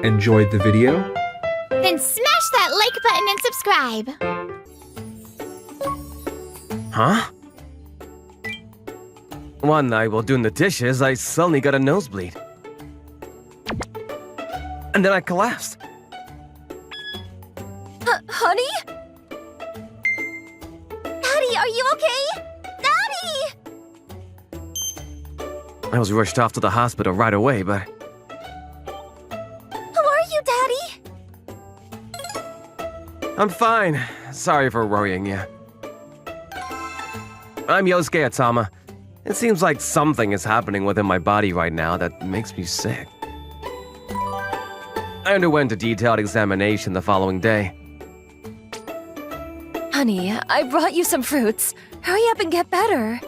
Enjoyed the video? Then smash that like button and subscribe! Huh? One night while doing the dishes, I suddenly got a nosebleed. And then I collapsed. Honey? Daddy, are you okay? Daddy! I was rushed off to the hospital right away, but... How are you, Daddy? I'm fine. Sorry for worrying you. I'm Yosuke Atama. It seems like something is happening within my body right now that makes me sick. I underwent a detailed examination the following day. Honey, I brought you some fruits. Hurry up and get better.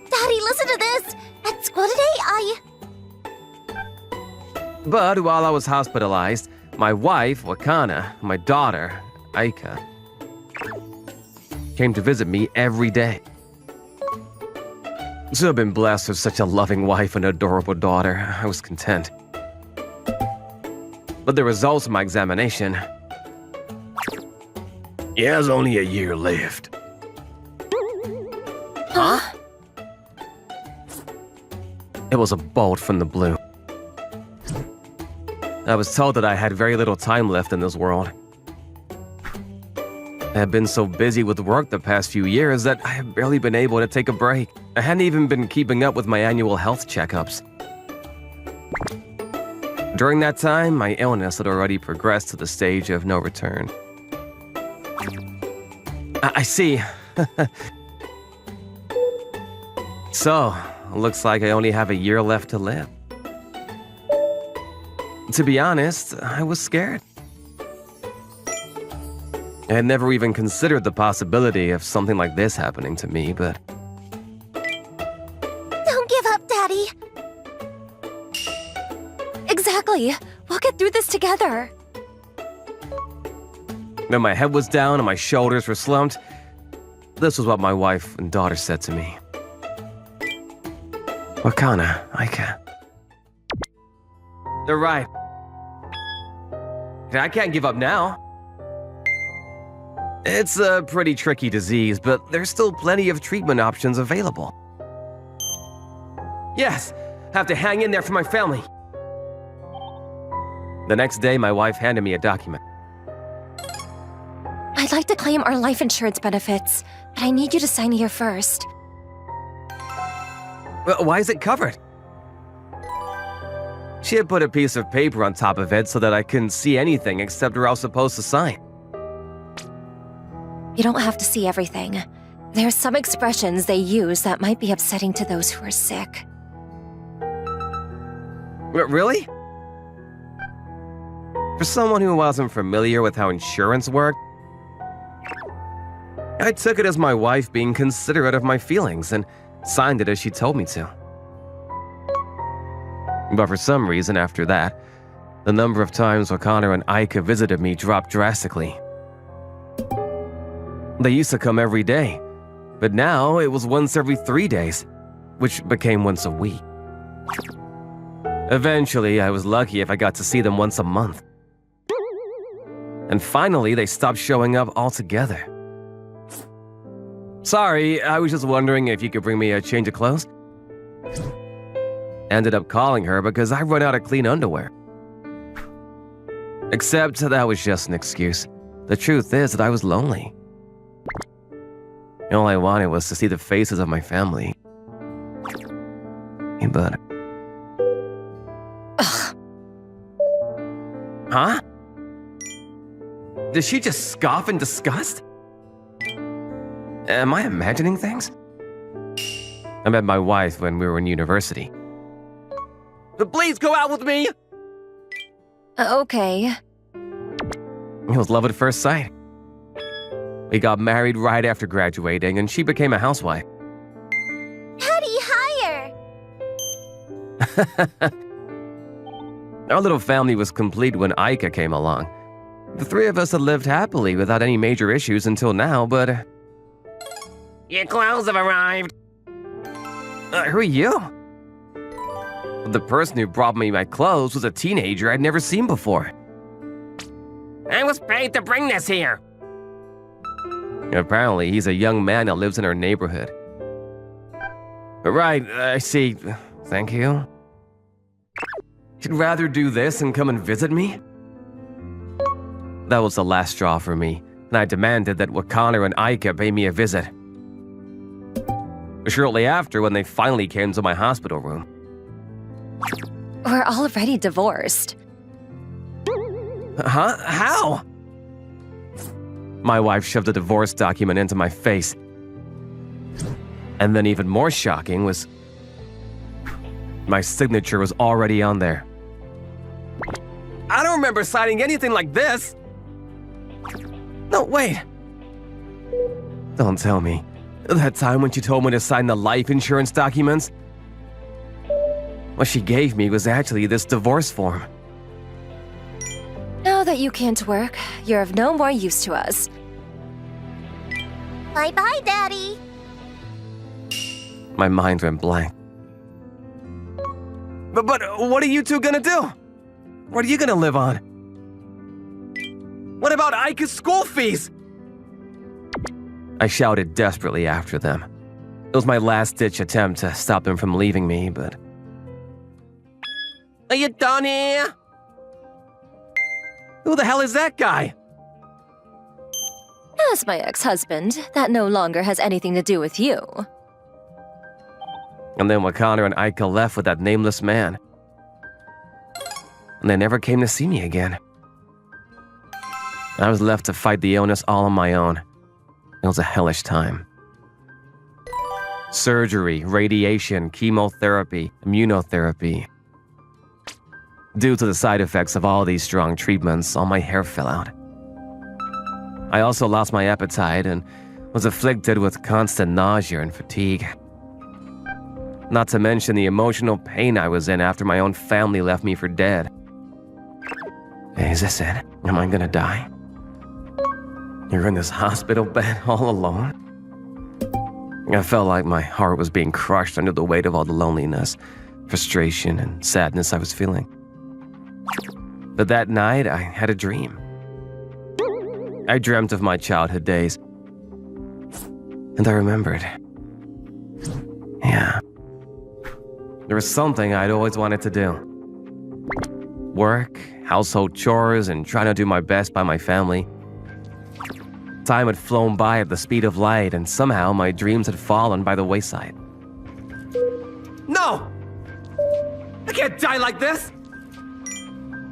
Daddy, listen to this! At school today, But while I was hospitalized, my wife, Wakana, and my daughter, Aika, came to visit me every day. To have been blessed with such a loving wife and adorable daughter, I was content. But the results of my examination... He has only a year left. Huh? It was a bolt from the blue. I was told that I had very little time left in this world. I had been so busy with work the past few years that I had barely been able to take a break. I hadn't even been keeping up with my annual health checkups. During that time, my illness had already progressed to the stage of no return. I see. So, looks like I only have a year left to live. To be honest, I was scared. I had never even considered the possibility of something like this happening to me, but... Don't give up, Daddy! Exactly! We'll get through this together! When my head was down and my shoulders were slumped, this was what my wife and daughter said to me. Wakana, Aika. They're right. I can't give up now. It's a pretty tricky disease, but there's still plenty of treatment options available. Yes, have to hang in there for my family. The next day, my wife handed me a document. I'd like to claim our life insurance benefits, but I need you to sign here first. Why is it covered? She had put a piece of paper on top of it so that I couldn't see anything except where I was supposed to sign. You don't have to see everything. There are some expressions they use that might be upsetting to those who are sick. Really? For someone who wasn't familiar with how insurance worked, I took it as my wife being considerate of my feelings and signed it as she told me to. But for some reason after that, the number of times Wakana and Aika visited me dropped drastically. They used to come every day, but now it was once every 3 days, which became once a week. Eventually, I was lucky if I got to see them once a month. And finally, they stopped showing up altogether. Sorry, I was just wondering if you could bring me a change of clothes. Ended up calling her because I run out of clean underwear. Except that was just an excuse. The truth is that I was lonely. All I wanted was to see the faces of my family. But... Ugh. Huh? Did she just scoff in disgust? Am I imagining things? I met my wife when we were in university. Please go out with me! Okay. It was love at first sight. We got married right after graduating, and she became a housewife. Daddy, higher! Our little family was complete when Aika came along. The three of us had lived happily without any major issues until now, but... Your clothes have arrived! Who are you? The person who brought me my clothes was a teenager I'd never seen before. I was paid to bring this here. Apparently, he's a young man that lives in our neighborhood. Right, I see. Thank you. You'd rather do this and come and visit me? That was the last straw for me, and I demanded that Wakana and Aika pay me a visit. Shortly after, when they finally came to my hospital room. We're already divorced. Huh? How? My wife shoved a divorce document into my face. And then even more shocking was my signature was already on there. I don't remember signing anything like this. No, wait. Don't tell me. That time when she told me to sign the life insurance documents? What she gave me was actually this divorce form. Now that you can't work, you're of no more use to us. Bye-bye, Daddy. My mind went blank. But what are you two gonna do? What are you gonna live on? What about Aika's school fees? I shouted desperately after them. It was my last-ditch attempt to stop them from leaving me, but... Are you done here? Who the hell is that guy? As my ex-husband, that no longer has anything to do with you. And then Wakana and Aika left with that nameless man. And they never came to see me again. I was left to fight the illness all on my own. It was a hellish time. Surgery, radiation, chemotherapy, immunotherapy. Due to the side effects of all these strong treatments, all my hair fell out. I also lost my appetite and was afflicted with constant nausea and fatigue. Not to mention the emotional pain I was in after my own family left me for dead. Is this it? Am I gonna die? You're in this hospital bed all alone? I felt like my heart was being crushed under the weight of all the loneliness, frustration, and sadness I was feeling. But that night, I had a dream. I dreamt of my childhood days. And I remembered. Yeah. There was something I'd always wanted to do. Work, household chores, and trying to do my best by my family. Time had flown by at the speed of light, and somehow my dreams had fallen by the wayside. No! I can't die like this!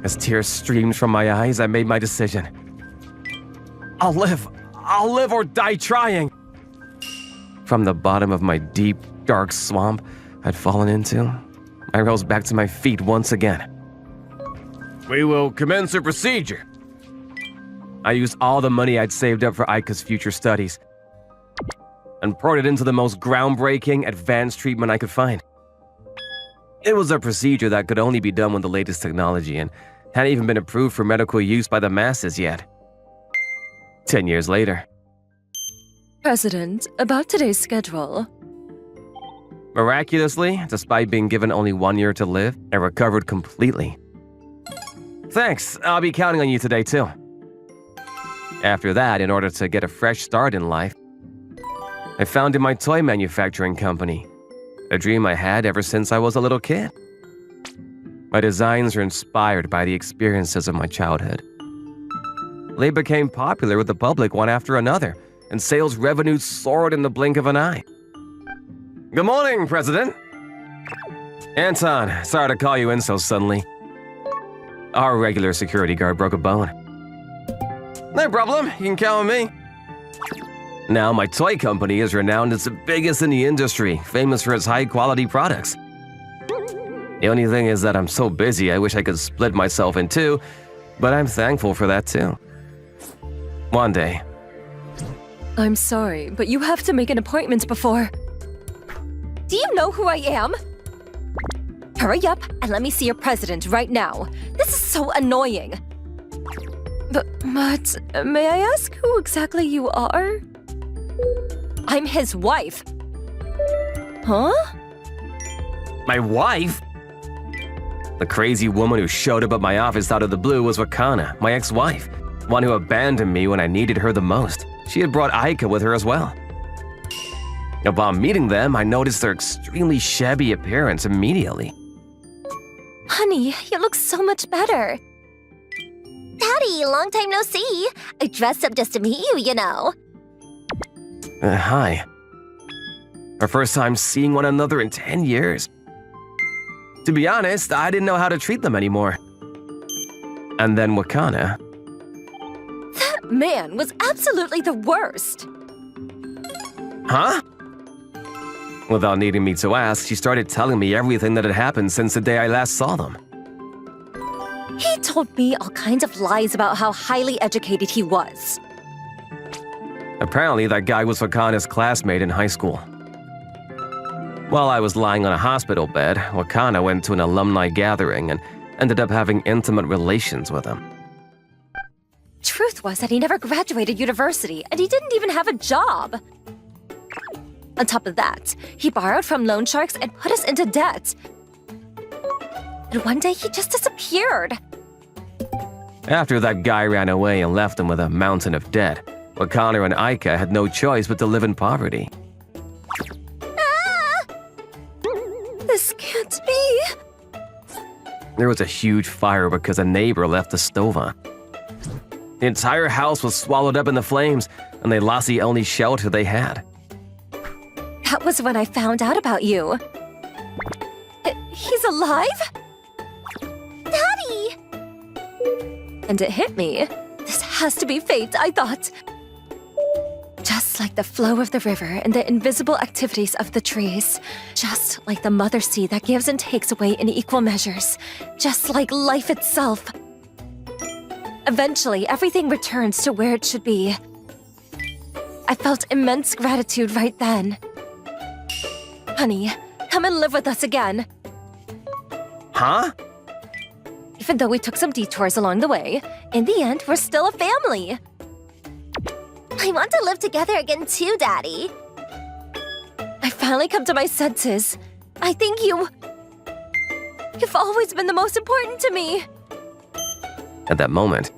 As tears streamed from my eyes, I made my decision. I'll live or die trying! From the bottom of my deep, dark swamp I'd fallen into, I rose back to my feet once again. We will commence the procedure. I used all the money I'd saved up for Aika's future studies and poured it into the most groundbreaking, advanced treatment I could find. It was a procedure that could only be done with the latest technology and hadn't even been approved for medical use by the masses yet. 10 years later. President, about today's schedule. Miraculously, despite being given only 1 year to live, I recovered completely. Thanks, I'll be counting on you today too. After that, in order to get a fresh start in life, I founded my toy manufacturing company, a dream I had ever since I was a little kid. My designs are inspired by the experiences of my childhood. They became popular with the public one after another, and sales revenues soared in the blink of an eye. Good morning, President. Anton, sorry to call you in so suddenly. Our regular security guard broke a bone. No problem, you can count on me. Now my toy company is renowned as the biggest in the industry, famous for its high-quality products. The only thing is that I'm so busy I wish I could split myself in two, but I'm thankful for that too. One day. I'm sorry, but you have to make an appointment before. Do you know who I am? Hurry up and let me see your president right now. This is so annoying. But may I ask who exactly you are? I'm his wife. Huh? My wife? The crazy woman who showed up at my office out of the blue was Wakana, my ex-wife, one who abandoned me when I needed her the most. She had brought Aika with her as well. Upon meeting them, I noticed their extremely shabby appearance immediately. Honey, you look so much better. Daddy, long time no see. I dressed up just to meet you, you know. Hi. Our first time seeing one another in 10 years. To be honest, I didn't know how to treat them anymore. And then Wakana. That man was absolutely the worst. Huh? Without needing me to ask, she started telling me everything that had happened since the day I last saw them. He told me all kinds of lies about how highly educated he was. Apparently, that guy was Wakana's classmate in high school. While I was lying on a hospital bed, Wakana went to an alumni gathering and ended up having intimate relations with him. Truth was that he never graduated university, and he didn't even have a job. On top of that, he borrowed from loan sharks and put us into debt. And one day, he just disappeared. After that guy ran away and left him with a mountain of debt, Wakana and Aika had no choice but to live in poverty. This can't be. There was a huge fire because a neighbor left the stove on. The entire house was swallowed up in the flames, and they lost the only shelter they had. That was when I found out about you. He's alive? Daddy! And it hit me. This has to be fate, I thought. Just like the flow of the river and the invisible activities of the trees. Just like the mother sea that gives and takes away in equal measures. Just like life itself. Eventually, everything returns to where it should be. I felt immense gratitude right then. Honey, come and live with us again. Huh? Even though we took some detours along the way, in the end, we're still a family. I want to live together again too, Daddy. I finally come to my senses. I think you've always been the most important to me. At that moment,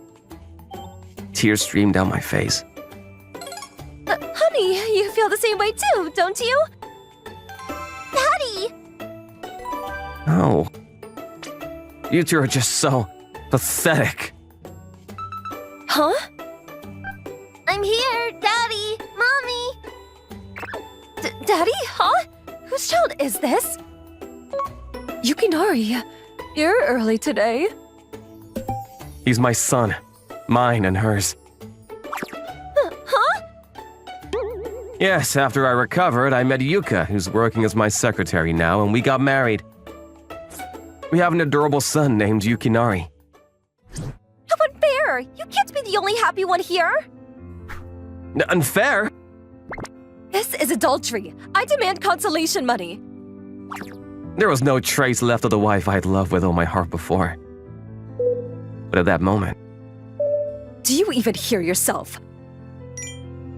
tears streamed down my face. Honey, you feel the same way too, don't you? Daddy! Oh. You two are just so pathetic. Huh? I'm here, Daddy! Mommy! Daddy? Huh? Whose child is this? Yukinari, you're early today. He's my son. Mine and hers. Huh? Yes, after I recovered, I met Yuka, who's working as my secretary now, and we got married. We have an adorable son named Yukinari. How unfair! You can't be the only happy one here! Unfair? This is adultery. I demand consolation money. There was no trace left of the wife I had loved with all my heart before. But at that moment... Do you even hear yourself?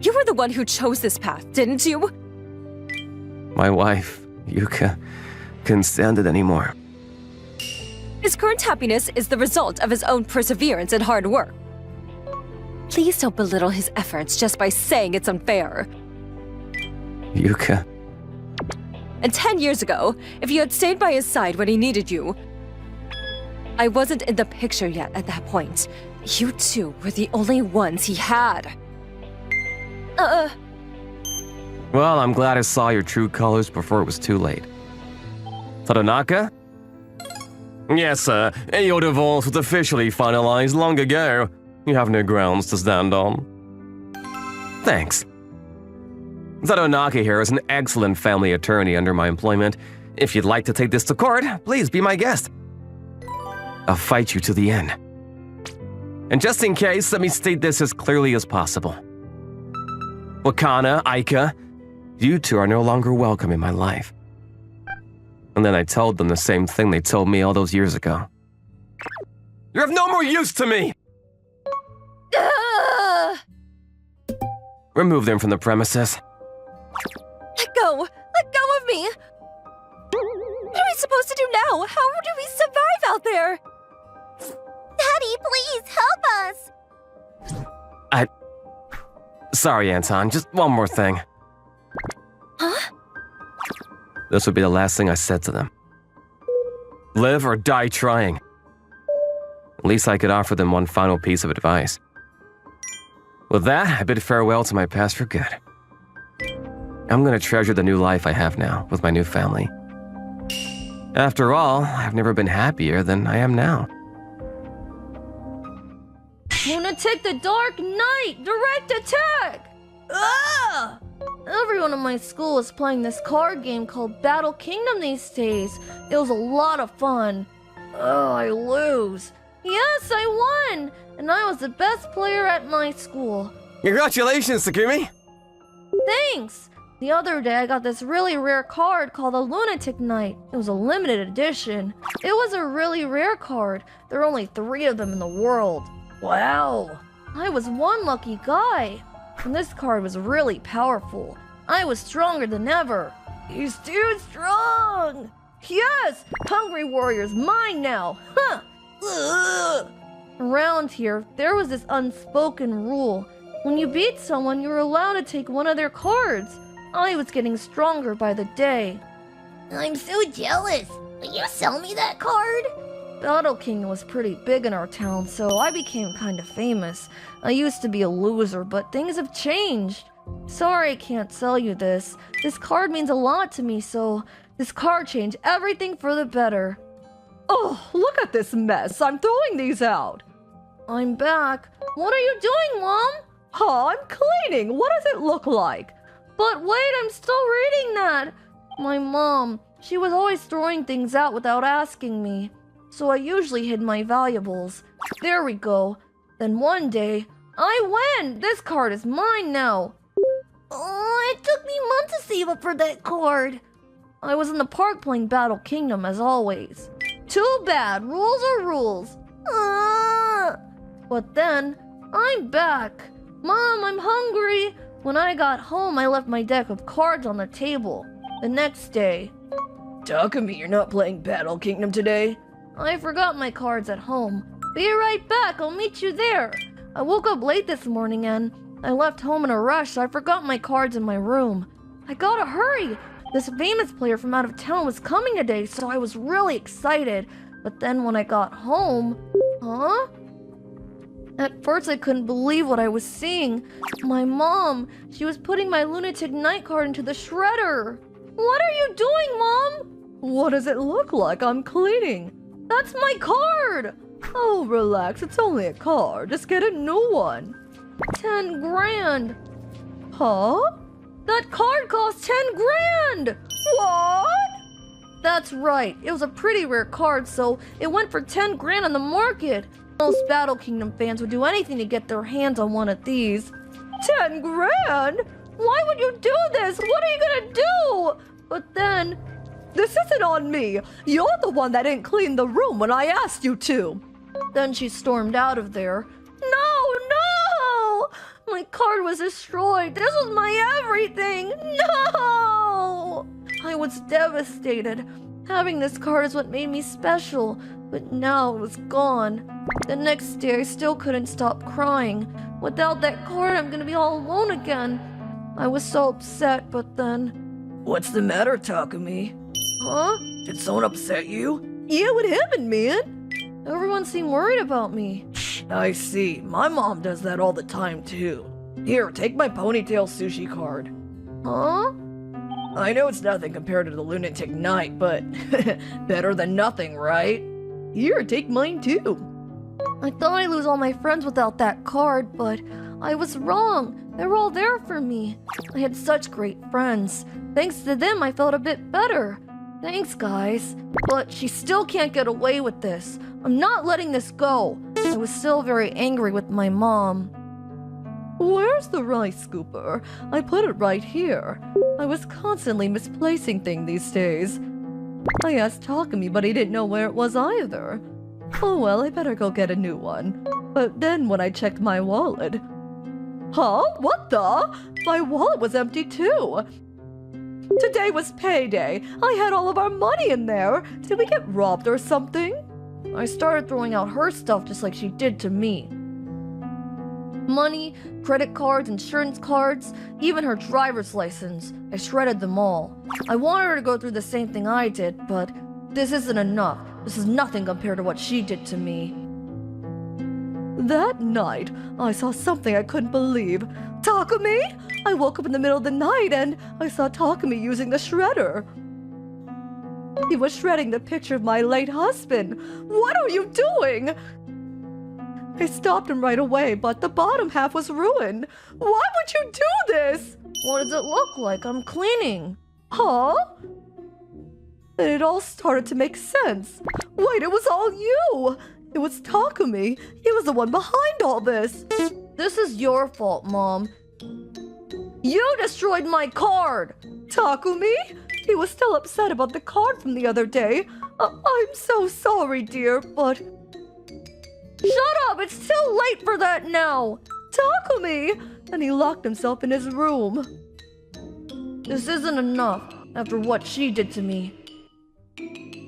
You were the one who chose this path, didn't you? My wife, Yuka, couldn't stand it anymore. His current happiness is the result of his own perseverance and hard work. Please don't belittle his efforts just by saying it's unfair. Yuka... And 10 years ago, if you had stayed by his side when he needed you... I wasn't in the picture yet at that point. You two were the only ones he had. Well, I'm glad I saw your true colors before it was too late. Tadanaka? Yes, your divorce was officially finalized long ago. You have no grounds to stand on. Thanks. Tadanaka here is an excellent family attorney under my employment. If you'd like to take this to court, please be my guest. I'll fight you to the end. And just in case, let me state this as clearly as possible. Wakana, Aika, you two are no longer welcome in my life. And then I told them the same thing they told me all those years ago. You're of no more use to me! Remove them from the premises. Let go! Let go of me! What are we supposed to do now? How do we survive out there! Daddy, please help us! Sorry, Anton, just one more thing. Huh? This would be the last thing I said to them. Live or die trying. At least I could offer them one final piece of advice. With that, I bid farewell to my past for good. I'm gonna treasure the new life I have now with my new family. After all, I've never been happier than I am now. Lunatic the Dark Knight! Direct attack! Ah! Everyone in my school is playing this card game called Battle Kingdom these days. It was a lot of fun. Oh, I lose. Yes, I won! And I was the best player at my school. Congratulations, Takumi! Thanks! The other day I got this really rare card called a Lunatic Knight. It was a limited edition. It was a really rare card. There are only 3 of them in the world. Wow! I was one lucky guy. And this card was really powerful. I was stronger than ever. He's too strong! Yes! Hungry Warrior's mine now! Huh! Ugh. Around here, there was this unspoken rule. When you beat someone, you were allowed to take one of their cards. I was getting stronger by the day. I'm so jealous. Will you sell me that card? Battle King was pretty big in our town, so I became kind of famous. I used to be a loser, but things have changed. Sorry I can't sell you this. This card means a lot to me, so this card changed everything for the better. Oh, look at this mess. I'm throwing these out. I'm back. What are you doing, Mom? Huh, I'm cleaning. What does it look like? But wait, I'm still reading that. My mom, she was always throwing things out without asking me. So I usually hid my valuables. There we go. Then one day, I win! This card is mine now. Oh, it took me months to save up for that card. I was in the park playing Battle Kingdom as always. Too bad, rules are rules. But then, I'm back. Mom, I'm hungry. When I got home, I left my deck of cards on the table. The next day, Takumi, you're not playing Battle Kingdom today? I forgot my cards at home. Be right back, I'll meet you there. I woke up late this morning and I left home in a rush, so I forgot my cards in my room. I gotta hurry. This famous player from out of town was coming today, so I was really excited. But then when I got home, At first I couldn't believe what I was seeing. My mom, she was putting my Lunatic Knight card into the shredder. What are you doing, Mom? What does it look like? I'm cleaning. That's my card! Oh, relax. It's only a card. Just get a new one. 10 grand. Huh? That card cost 10 grand! What? That's right. It was a pretty rare card, so it went for 10 grand on the market. Most Battle Kingdom fans would do anything to get their hands on one of these. 10 grand? Why would you do this? What are you gonna do? But then... This isn't on me. You're the one that didn't clean the room when I asked you to. Then she stormed out of there. No! My card was destroyed. This was my everything. No! I was devastated. Having this card is what made me special, but now it was gone. The next day, I still couldn't stop crying. Without that card, I'm gonna be all alone again. I was so upset, but then... What's the matter, Takumi? Huh? Did someone upset you? Yeah, what happened, man? Everyone seemed worried about me. I see. My mom does that all the time, too. Here, take my ponytail sushi card. Huh? I know it's nothing compared to the Lunatic Knight, but better than nothing, right? Here, take mine, too. I thought I'd lose all my friends without that card, but I was wrong. They were all there for me. I had such great friends. Thanks to them, I felt a bit better. Thanks, guys. But she still can't get away with this. I'm not letting this go. I was still very angry with my mom. Where's the rice scooper? I put it right here. I was constantly misplacing things these days. I asked Takumi, but he didn't know where it was either. Oh well, I better go get a new one. But then when I checked my wallet... Huh? What the? My wallet was empty too. Today was payday. I had all of our money in there. Did we get robbed or something? I started throwing out her stuff just like she did to me. Money, credit cards, insurance cards, even her driver's license. I shredded them all. I wanted her to go through the same thing I did, but this isn't enough. This is nothing compared to what she did to me. That night, I saw something I couldn't believe. Takumi! I woke up in the middle of the night and I saw Takumi using the shredder. He was shredding the picture of my late husband. What are you doing? I stopped him right away, but the bottom half was ruined. Why would you do this? What does it look like? I'm cleaning. Huh? Then it all started to make sense. Wait, it was all you! It was Takumi. He was the one behind all this. This is your fault, Mom. You destroyed my card! Takumi? He was still upset about the card from the other day. I'm so sorry, dear, but... Shut up! It's too late for that now! Takumi! And he locked himself in his room. This isn't enough after what she did to me.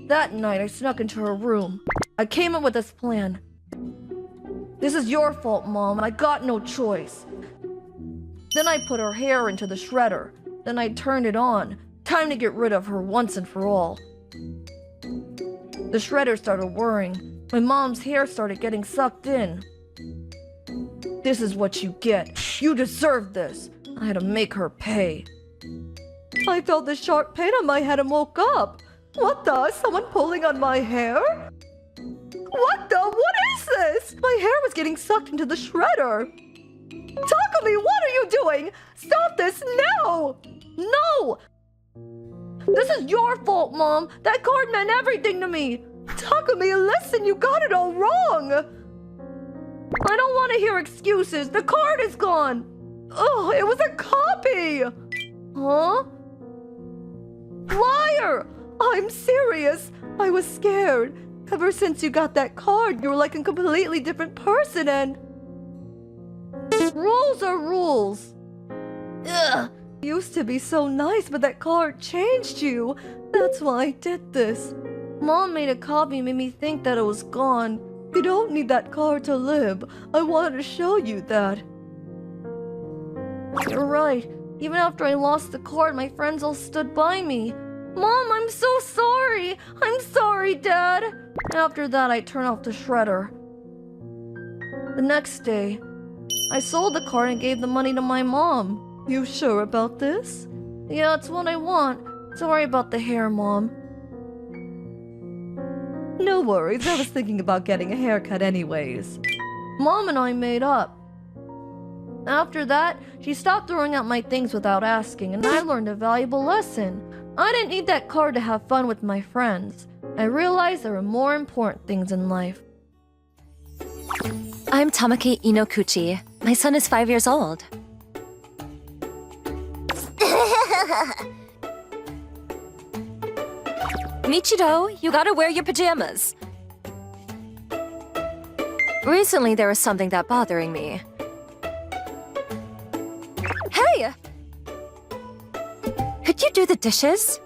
That night, I snuck into her room. I came up with this plan. This is your fault, Mom, and I got no choice. Then I put her hair into the shredder. Then I turned it on. Time to get rid of her once and for all. The shredder started whirring. My mom's hair started getting sucked in. This is what you get. You deserve this. I had to make her pay. I felt this sharp pain on my head and woke up. What the? Someone pulling on my hair? What the? What is this? My hair was getting sucked into the shredder. Takumi, what are you doing? Stop this now! No! This is your fault, Mom. That card meant everything to me. Takumi, listen, you got it all wrong. I don't want to hear excuses. The card is gone. Oh, it was a copy. Huh? Liar! I'm serious. I was scared. Ever since you got that card, you were like a completely different person and... Rules are rules. Ugh. You used to be so nice, but that card changed you. That's why I did this. Mom made a copy and made me think that it was gone. You don't need that card to live. I wanted to show you that. You're right. Even after I lost the card, my friends all stood by me. Mom, I'm so sorry. I'm sorry, Dad. After that, I turned off the shredder. The next day, I sold the card and gave the money to my mom. You sure about this? Yeah, it's what I want. Sorry about the hair, Mom. No worries, I was thinking about getting a haircut anyways. Mom and I made up. After that, she stopped throwing out my things without asking, and I learned a valuable lesson. I didn't need that card to have fun with my friends. I realized there were more important things in life. I'm Tamaki Inokuchi. My son is 5 years old. Michido, you gotta wear your pajamas. Recently, there was something that bothering me. Hey! Could you do the dishes?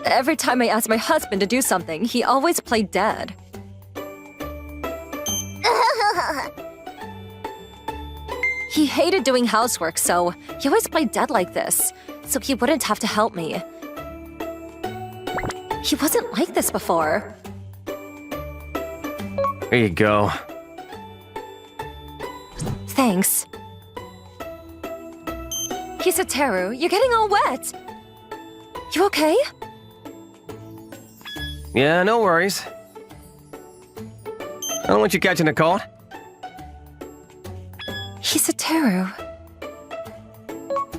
Every time I ask my husband to do something, he always played dead. He hated doing housework, so he always played dead like this, so he wouldn't have to help me. He wasn't like this before. Here you go. Thanks. Hisateru, you're getting all wet. You okay? Yeah, no worries. I don't want you catching a cold. Hisateru.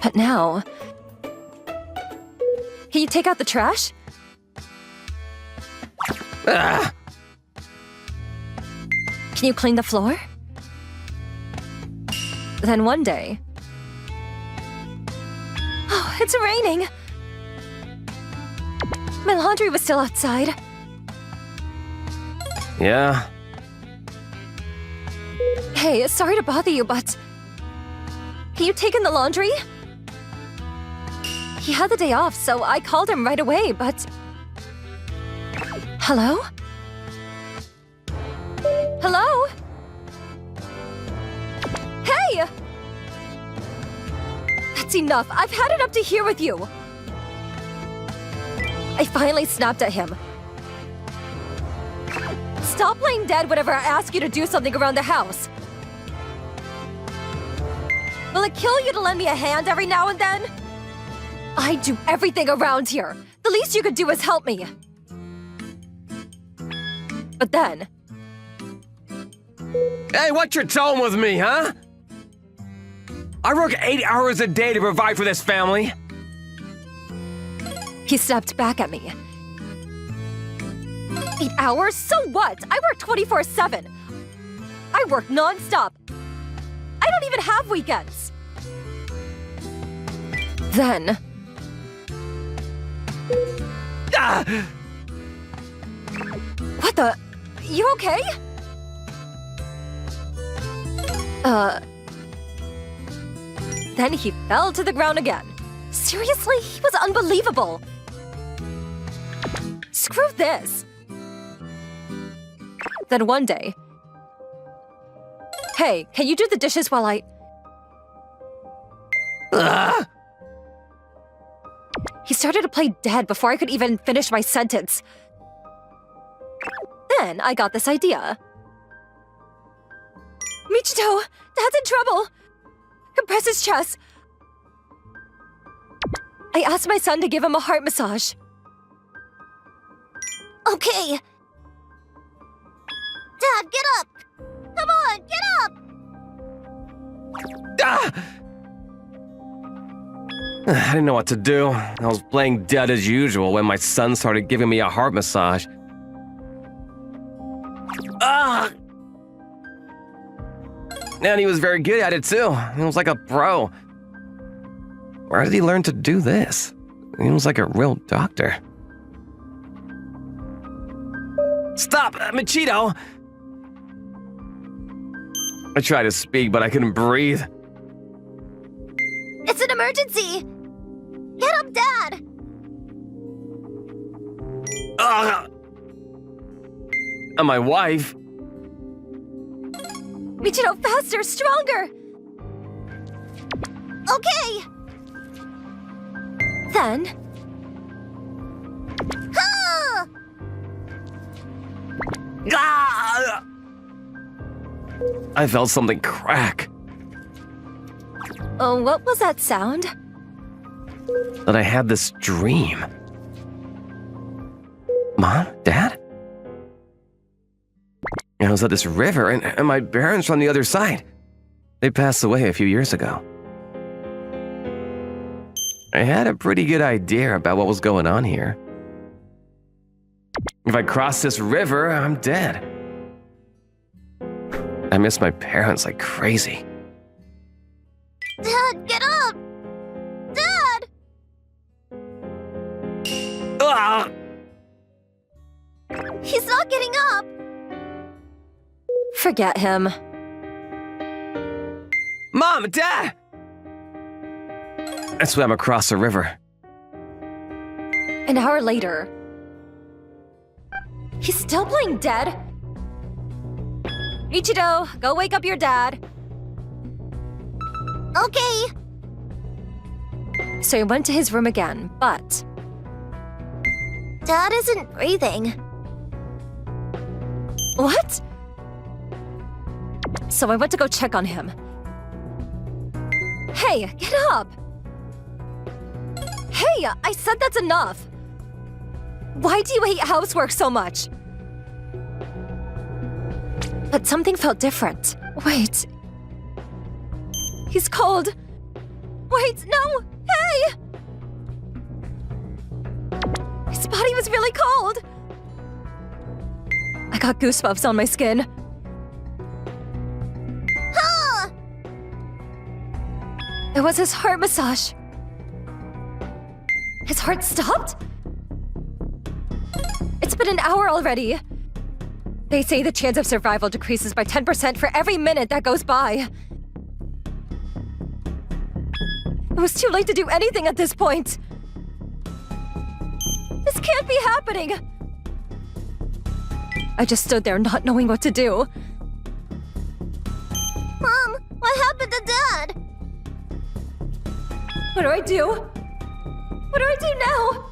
But now... Can you take out the trash? Ah! Can you clean the floor? Then one day... Oh, it's raining! My laundry was still outside. Yeah. Hey, sorry to bother you, but... Can you take in the laundry? He had the day off, so I called him right away, but... Hello? Hello? Hey! That's enough. I've had it up to here with you. I finally snapped at him. Stop playing dead whenever I ask you to do something around the house. Will it kill you to lend me a hand every now and then? I do everything around here. The least you could do is help me. But then... Hey, what's your tone with me, huh? I work 8 hours a day to provide for this family. He snapped back at me. 8 hours? So what? I work 24/7. I work non-stop. I don't even have weekends. Then... Ah! What the? You okay? Then he fell to the ground again. Seriously? He was unbelievable. Screw this. Then one day... Hey, can you do the dishes while I... He started to play dead before I could even finish my sentence. Then I got this idea. Michito, Dad's in trouble. Compress his chest. I asked my son to give him a heart massage. Okay. Dad, get up! Come on, get up! Ah! I didn't know what to do. I was playing dead as usual when my son started giving me a heart massage. Ah! And he was very good at it too. He was like a pro. Where did he learn to do this? He was like a real doctor. Stop, Michito! I tried to speak, but I couldn't breathe. It's an emergency! Get up, Dad! Ugh! And my wife. Michito, faster, stronger! Okay! Then... Ah! Ah! I felt something crack. Oh, what was that sound? That I had this dream. Mom? Dad? I was at this river, and my parents were on the other side. They passed away a few years ago. I had a pretty good idea about what was going on here. If I cross this river, I'm dead. I miss my parents like crazy. Dad, get up! Dad! Ah! He's not getting up! Forget him. Mom! Dad! I swam across the river. An hour later... He's still playing dead? Michito, go wake up your dad. Okay. So I went to his room again, but... Dad isn't breathing. What? So I went to go check on him. Hey, get up! Hey, I said that's enough! Why do you hate housework so much? But something felt different. Wait. He's cold. Wait, no! Hey! His body was really cold! I got goosebumps on my skin. Ah! It was his heart massage. His heart stopped? It's been an hour already. They say the chance of survival decreases by 10% for every minute that goes by. It was too late to do anything at this point. This can't be happening! I just stood there not knowing what to do. Mom, what happened to Dad? What do I do? What do I do now?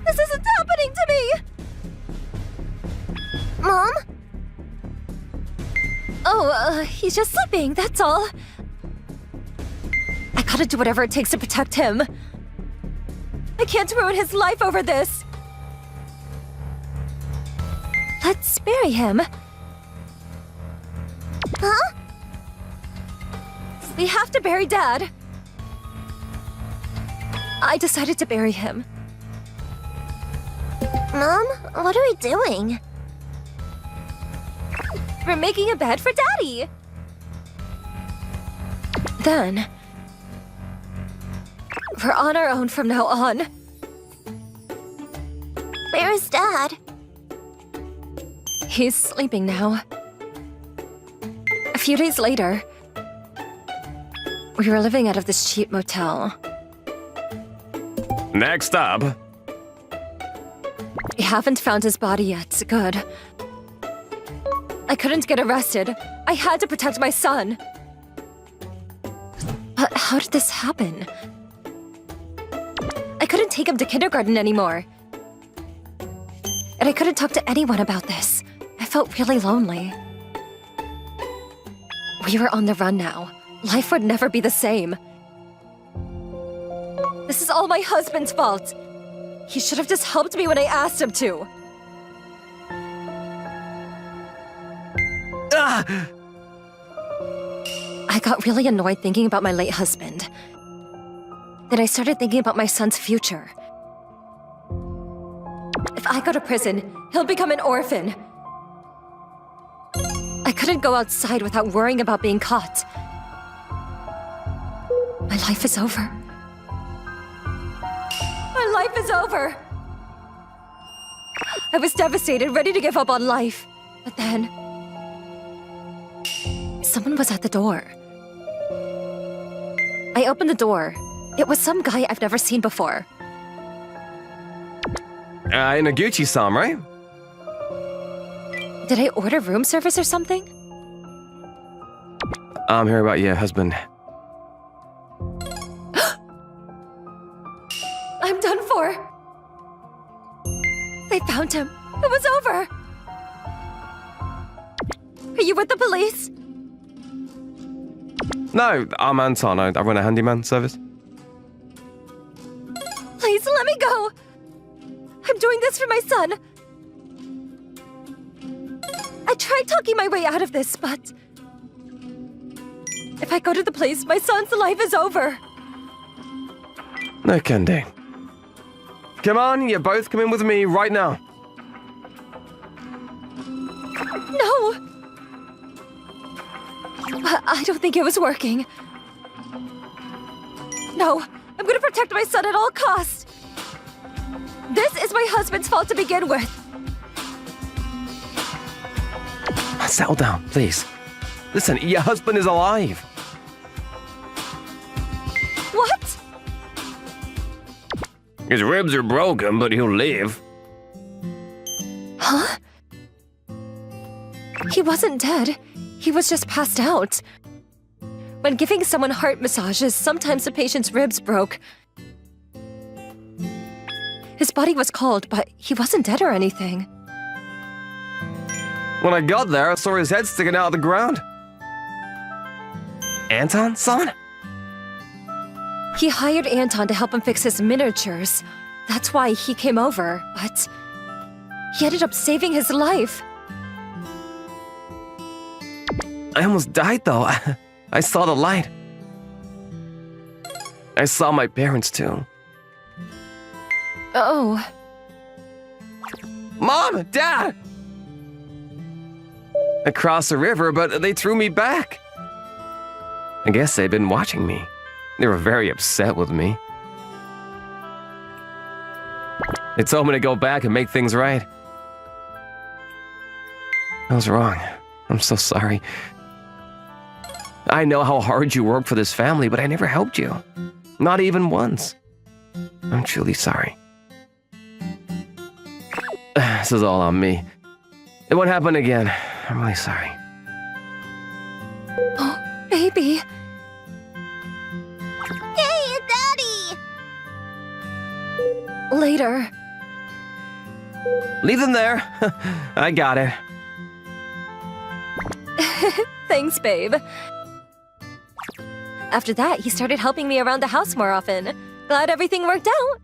This isn't happening to me! Mom? Oh, he's just sleeping, that's all. I gotta do whatever it takes to protect him. I can't ruin his life over this. Let's bury him. Huh? We have to bury Dad. I decided to bury him. Mom, what are we doing? We're making a bed for Daddy. Then, we're on our own from now on. Where is Dad? He's sleeping now. A few days later, we were living out of this cheap motel. Next up. We haven't found his body yet. Good. I couldn't get arrested. I had to protect my son. But how did this happen? I couldn't take him to kindergarten anymore. And I couldn't talk to anyone about this. I felt really lonely. We were on the run now. Life would never be the same. This is all my husband's fault. He should have just helped me when I asked him to. Ah! I got really annoyed thinking about my late husband. Then I started thinking about my son's future. If I go to prison, he'll become an orphan. I couldn't go outside without worrying about being caught. My life is over. My life is over! I was devastated, ready to give up on life. But then, someone was at the door. I opened the door. It was some guy I've never seen before. Inaguchi-san, right? Did I order room service or something? I'm here about your husband. I'm done for. They found him. It was over. Are you with the police? No, I'm Anton. I run a handyman service. Please let me go. I'm doing this for my son. I tried talking my way out of this, but if I go to the police, my son's life is over. No can do. Come on, you both come in with me right now. No. But I don't think it was working. No, I'm gonna protect my son at all costs. This is my husband's fault to begin with. Settle down, please. Listen, your husband is alive. What? His ribs are broken, but he'll live. Huh? He wasn't dead. He was just passed out. When giving someone heart massages, sometimes the patient's ribs broke. His body was cold, but he wasn't dead or anything. When I got there, I saw his head sticking out of the ground. Anton, son? He hired Anton to help him fix his miniatures. That's why he came over, but he ended up saving his life. I almost died, though. I saw the light. I saw my parents, too. Oh. Mom! Dad! I crossed the river, but they threw me back. I guess they'd been watching me. They were very upset with me. They told me to go back and make things right. I was wrong. I'm so sorry. I know how hard you work for this family, but I never helped you. Not even once. I'm truly sorry. This is all on me. It won't happen again. I'm really sorry. Oh, baby. Hey, Daddy! Later. Leave them there. I got it. Thanks, babe. After that, he started helping me around the house more often. Glad everything worked out.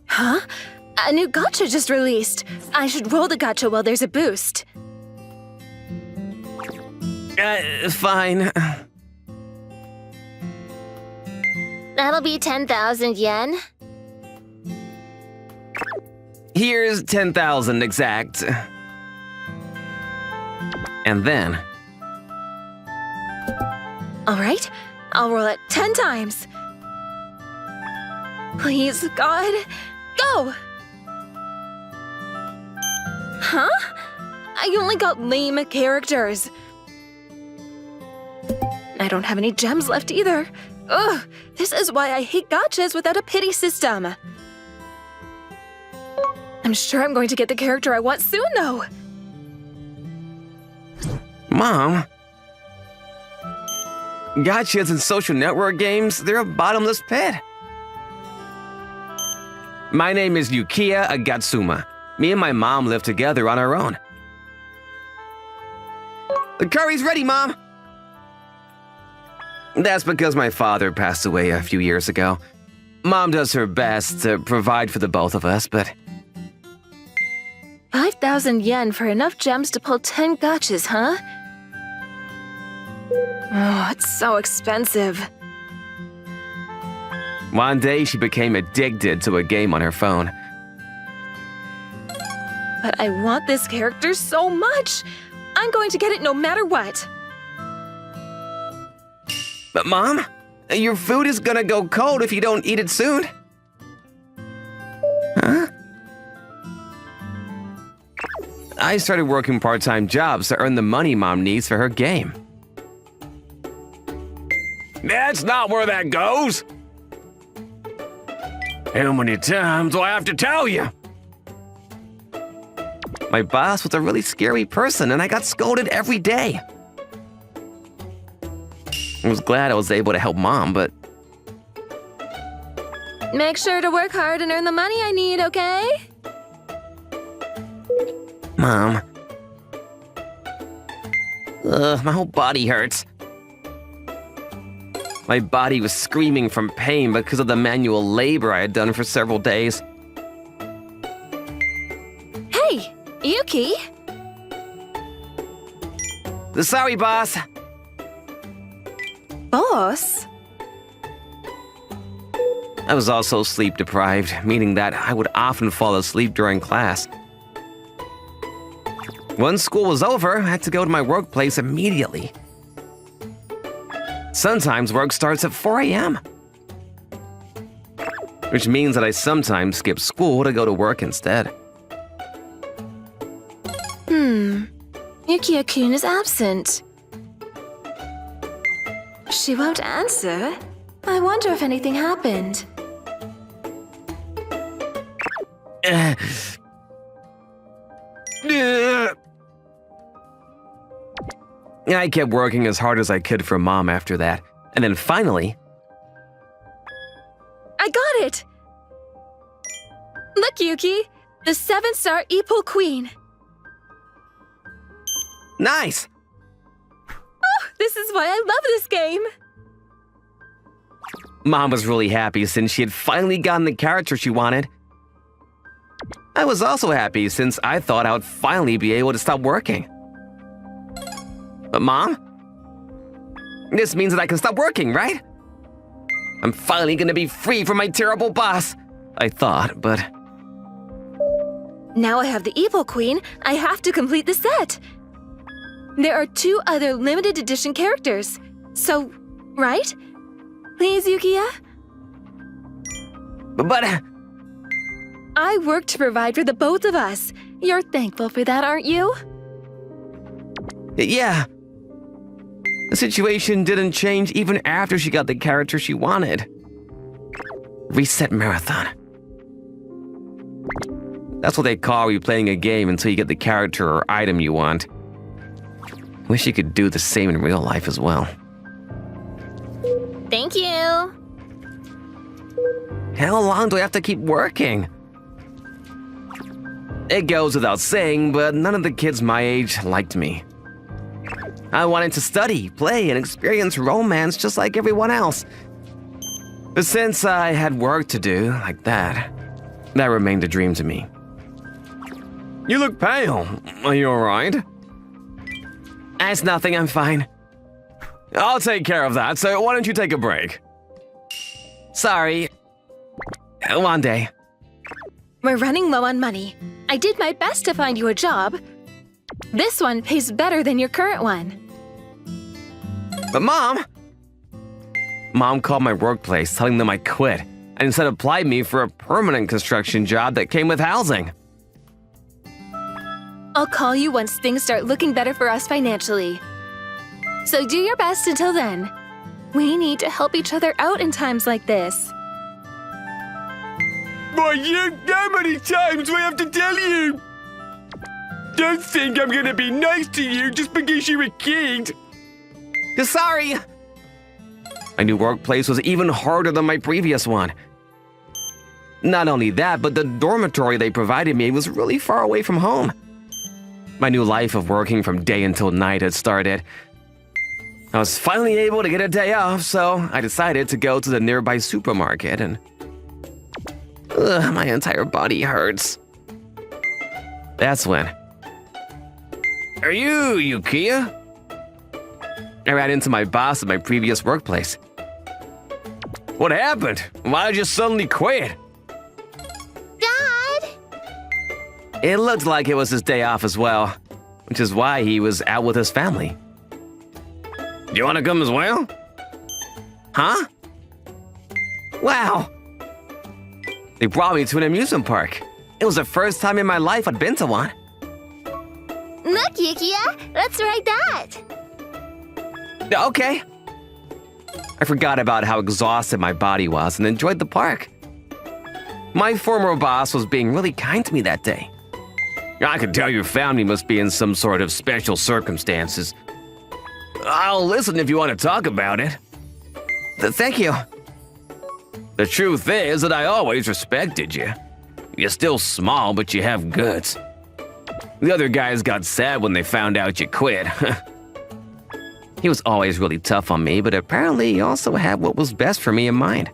Huh? A new gacha just released. I should roll the gacha while there's a boost. Fine. That'll be 10,000 yen. Here's 10,000 exact. And then... All right, I'll roll it 10 times. Please, God, go! Huh? I only got lame characters. I don't have any gems left either. Ugh, this is why I hate gachas without a pity system. I'm sure I'm going to get the character I want soon, though. Mom? Gachas and social network games, they're a bottomless pit. My name is Yukiya Agatsuma. Me and my mom live together on our own. The curry's ready, Mom! That's because my father passed away a few years ago. Mom does her best to provide for the both of us, but... 5,000 yen for enough gems to pull 10 gachas, huh? Oh, it's so expensive. One day she became addicted to a game on her phone. But I want this character so much. I'm going to get it no matter what. But Mom, your food is gonna go cold if you don't eat it soon. Huh? I started working part-time jobs to earn the money Mom needs for her game. That's not where that goes! How many times do I have to tell you? My boss was a really scary person and I got scolded every day. I was glad I was able to help Mom, but... Make sure to work hard and earn the money I need, okay? Mom. Ugh, my whole body hurts. My body was screaming from pain because of the manual labor I had done for several days. Hey, Yuki! Sorry, boss. Boss? I was also sleep deprived, meaning that I would often fall asleep during class. Once school was over, I had to go to my workplace immediately. Sometimes work starts at 4 a.m. Which means that I sometimes skip school to go to work instead. Yukiya-kun is absent. She won't answer. I wonder if anything happened. I kept working as hard as I could for Mom after that. And then finally... I got it! Look, Yuki! The 7-star Ippo Queen! Nice! This is why I love this game! Mom was really happy since she had finally gotten the character she wanted. I was also happy since I thought I would finally be able to stop working. But Mom? This means that I can stop working, right? I'm finally gonna be free from my terrible boss, I thought, but... Now I have the Ippo Queen, I have to complete the set! There are 2 other limited edition characters. So, right? Please, Yukiya? But... I work to provide for the both of us. You're thankful for that, aren't you? Yeah. The situation didn't change even after she got the character she wanted. Reset marathon. That's what they call replaying a game until you get the character or item you want. Wish you could do the same in real life as well. Thank you. How long do I have to keep working? It goes without saying, but none of the kids my age liked me. I wanted to study, play, and experience romance just like everyone else. But since I had work to do like that remained a dream to me. You look pale. Are you alright? It's nothing, I'm fine. I'll take care of that, so why don't you take a break? Sorry. One day. We're running low on money. I did my best to find you a job. This one pays better than your current one. But Mom called my workplace telling them I quit and instead applied me for a permanent construction job that came with housing. I'll call you once things start looking better for us financially. So do your best until then. We need to help each other out in times like this. But how many times do I have to tell you? Don't think I'm gonna be nice to you just because you're a kid. Sorry. My new workplace was even harder than my previous one. Not only that, but the dormitory they provided me was really far away from home. My new life of working from day until night had started. I was finally able to get a day off, so I decided to go to the nearby supermarket and... my entire body hurts. That's when... Are you Yukiya? I ran into my boss at my previous workplace. What happened? Why did you suddenly quit? Dad! It looked like it was his day off as well, which is why he was out with his family. You want to come as well? Huh? Wow! They brought me to an amusement park. It was the first time in my life I'd been to one. Look, Yukiya, let's ride that. Okay. I forgot about how exhausted my body was and enjoyed the park. My former boss was being really kind to me that day. I could tell your family must be in some sort of special circumstances. I'll listen if you want to talk about it. Thank you. The truth is that I always respected you. You're still small, but you have guts. The other guys got sad when they found out you quit. He was always really tough on me, but apparently he also had what was best for me in mind.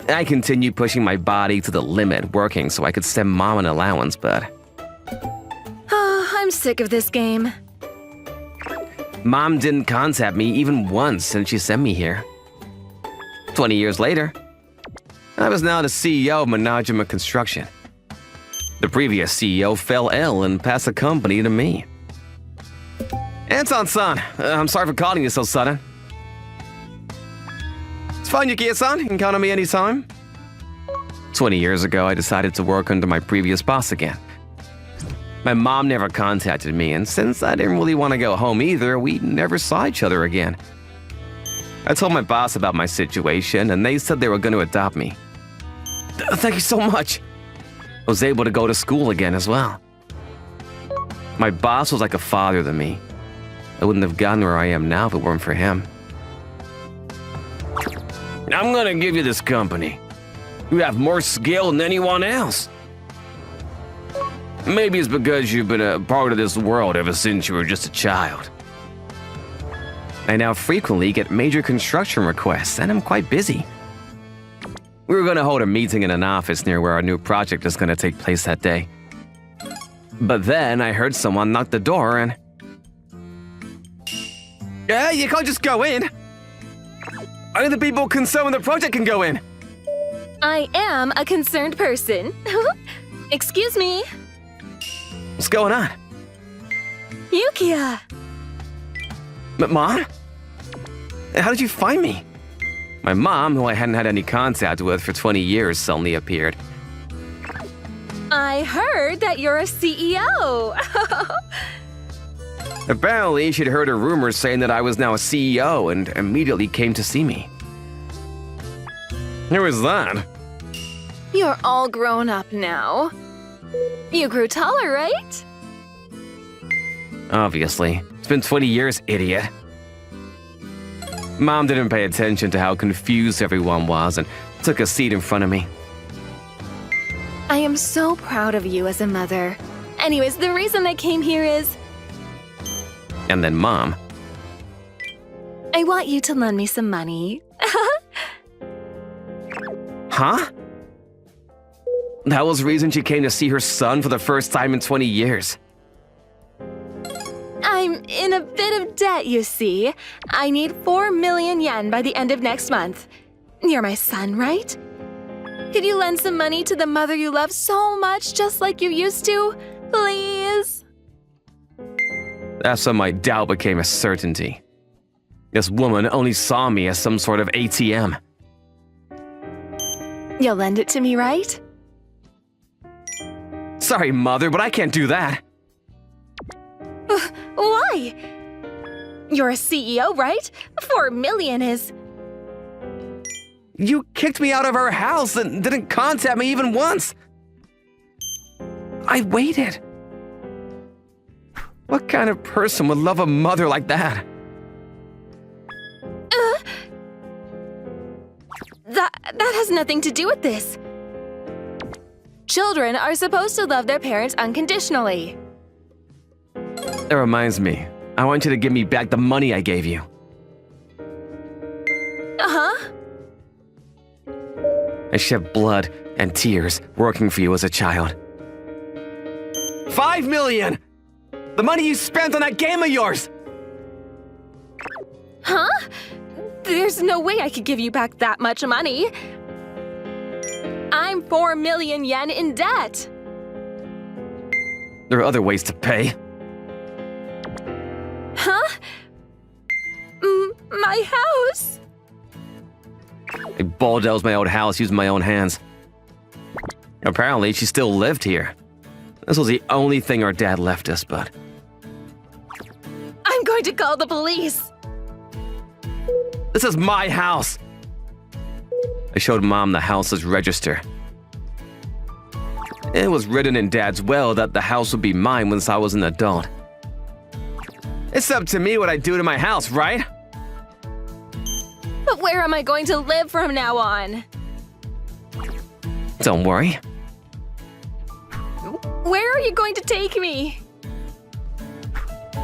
I continued pushing my body to the limit, working so I could send Mom an allowance, but... I'm sick of this game. Mom didn't contact me even once since she sent me here. 20 years later, I was now the CEO of Management Construction. The previous CEO fell ill and passed the company to me. Anton-san, I'm sorry for calling you so sudden. It's fine, Yukiya-san. You can count on me anytime. 20 years ago, I decided to work under my previous boss again. My mom never contacted me, and since I didn't really want to go home either, we never saw each other again. I told my boss about my situation, and they said they were going to adopt me. Thank you so much. I was able to go to school again as well. My boss was like a father to me. I wouldn't have gotten where I am now if it weren't for him. I'm gonna give you this company. You have more skill than anyone else. Maybe it's because you've been a part of this world ever since you were just a child. I now frequently get major construction requests, and I'm quite busy. We were gonna hold a meeting in an office near where our new project is gonna take place that day. But then I heard someone knock the door and... you can't just go in. Only the people concerned with the project can go in. I am a concerned person. Excuse me. What's going on? Yukiya! Mom? How did you find me? My mom, who I hadn't had any contact with for 20 years, suddenly appeared. I heard that you're a CEO. Apparently, she'd heard a rumor saying that I was now a CEO and immediately came to see me. Who is that? You're all grown up now. You grew taller, right? Obviously. It's been 20 years, idiot. Mom didn't pay attention to how confused everyone was and took a seat in front of me. I am so proud of you as a mother. Anyways, the reason I came here is And then Mom. I want you to lend me some money. Huh? That was the reason she came to see her son for the first time in 20 years. I'm in a bit of debt, you see. I need 4 million yen by the end of next month. You're my son, right? Could you lend some money to the mother you love so much, just like you used to? Please? That's when my doubt became a certainty. This woman only saw me as some sort of ATM. You'll lend it to me, right? Sorry, Mother, but I can't do that. Why? You're a CEO, right? 4 million is... You kicked me out of our house and didn't contact me even once. I waited. What kind of person would love a mother like that? That has nothing to do with this. Children are supposed to love their parents unconditionally. That reminds me. I want you to give me back the money I gave you. Uh-huh. I shed blood and tears working for you as a child. 5 million! The money you spent on that game of yours! Huh? There's no way I could give you back that much money. I'm 4 million yen in debt. There are other ways to pay. Huh? My house? I bulldozed my old house using my own hands. Apparently, she still lived here. This was the only thing our dad left us, but... I'm going to call the police. This is my house! I showed Mom the house's register. It was written in Dad's will that the house would be mine once I was an adult. It's up to me what I do to my house, right? But where am I going to live from now on? Don't worry. Where are you going to take me?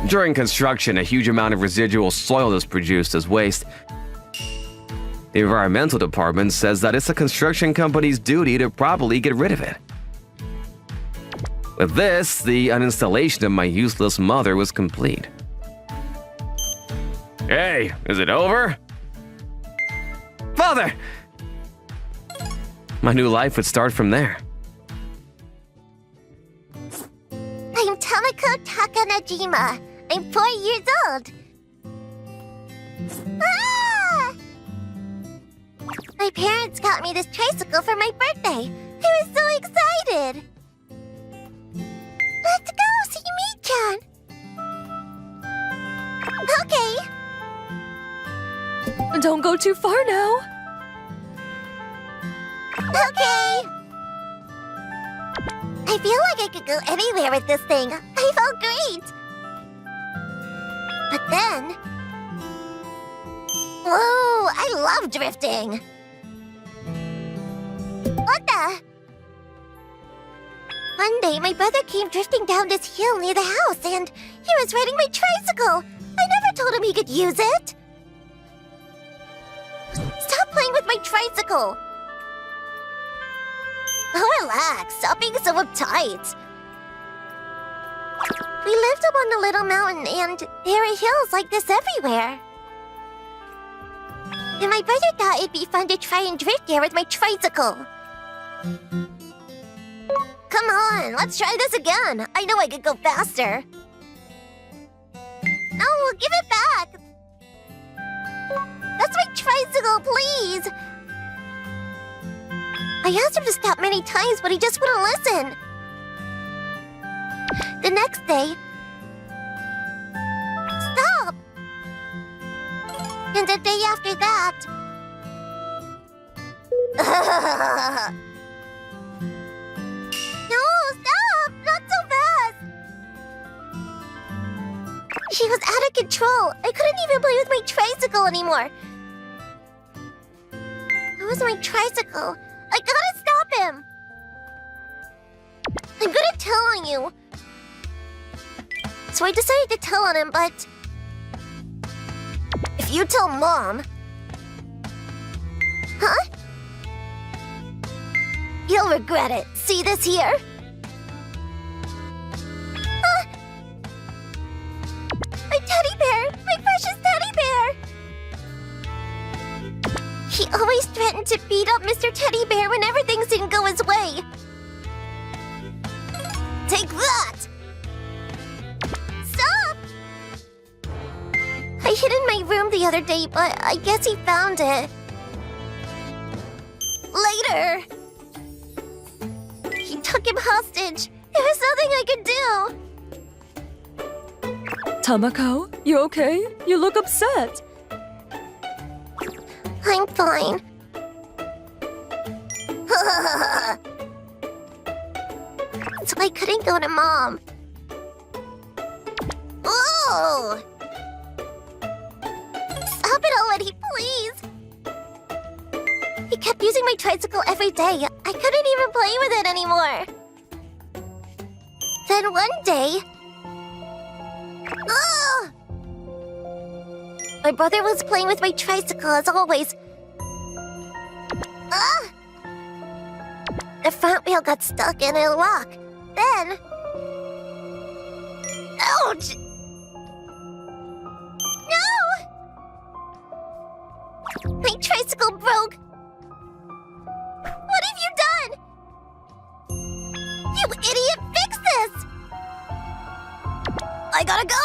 During construction, a huge amount of residual soil is produced as waste. The environmental department says that it's a construction company's duty to properly get rid of it. With this, the uninstallation of my useless mother was complete. Hey, is it over? Father! My new life would start from there. I'm Tamako Takanajima. I'm 4 years old. Ah! My parents got me this tricycle for my birthday. I was so excited. Let's go see Mi-chan. Okay. Don't go too far now. Okay. I feel like I could go anywhere with this thing. I felt great. But then... Whoa, I love drifting. What the? One day, my brother came drifting down this hill near the house, and he was riding my tricycle. I never told him he could use it. Stop playing with my tricycle. Oh, relax. Stop being so uptight. We lived up on a little mountain, and there are hills like this everywhere. And my brother thought it'd be fun to try and drift there with my tricycle. Come on, let's try this again. I know I could go faster. No, give it back. That's my tricycle, please. I asked him to stop many times, but he just wouldn't listen. The next day, And the day after that... No, stop! Not so fast! He was out of control. I couldn't even play with my tricycle anymore. It was my tricycle. I gotta stop him. I'm good at telling you. So I decided to tell on him, but... If you tell Mom... Huh? You'll regret it. See this here? My teddy bear! My precious teddy bear! He always threatened to beat up Mr. Teddy Bear whenever things didn't go his way. Take that! Stop! I hid in my room the other day, but I guess he found it. Later! He took him hostage. There was nothing I could do. Tamako, you okay? You look upset. I'm fine. So I couldn't go to Mom. Oh! Stop it already, please! He kept using my tricycle every day. I couldn't even play with it anymore. Then one day... Oh! My brother was playing with my tricycle as always. Ah! The front wheel got stuck in a lock. Then... Ouch! No! My tricycle broke. What have you done? You idiot, fix this! I gotta go!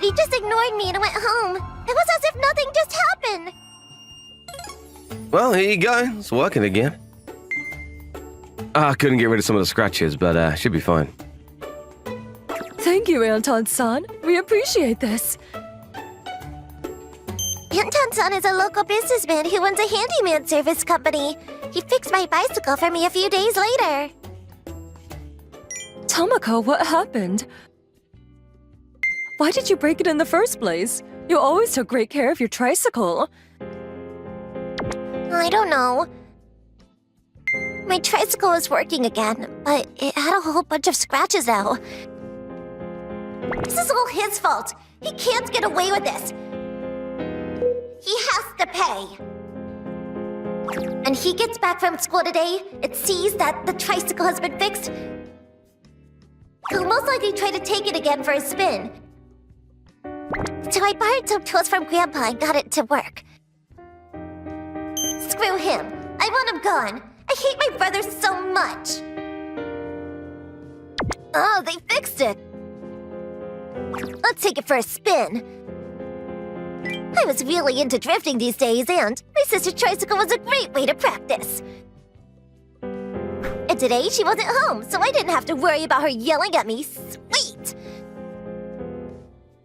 He just ignored me and went home. It was as if nothing just happened. Well, here you go. It's working again. I couldn't get rid of some of the scratches, but should be fine. Thank you, Anton-san. We appreciate this. Anton-san is a local businessman who owns a handyman service company. He fixed my bicycle for me a few days later. Tamako, what happened? Why did you break it in the first place? You always took great care of your tricycle. I don't know. My tricycle was working again, but it had a whole bunch of scratches now. This is all his fault. He can't get away with this. He has to pay. And he gets back from school today, it sees that the tricycle has been fixed. He'll most likely try to take it again for a spin. So I borrowed some tools from Grandpa and got it to work. Screw him. I want him gone. I hate my brother so much. Oh, they fixed it. Let's take it for a spin. I was really into drifting these days, and my sister's tricycle was a great way to practice. And today she wasn't home, so I didn't have to worry about her yelling at me. Sweet!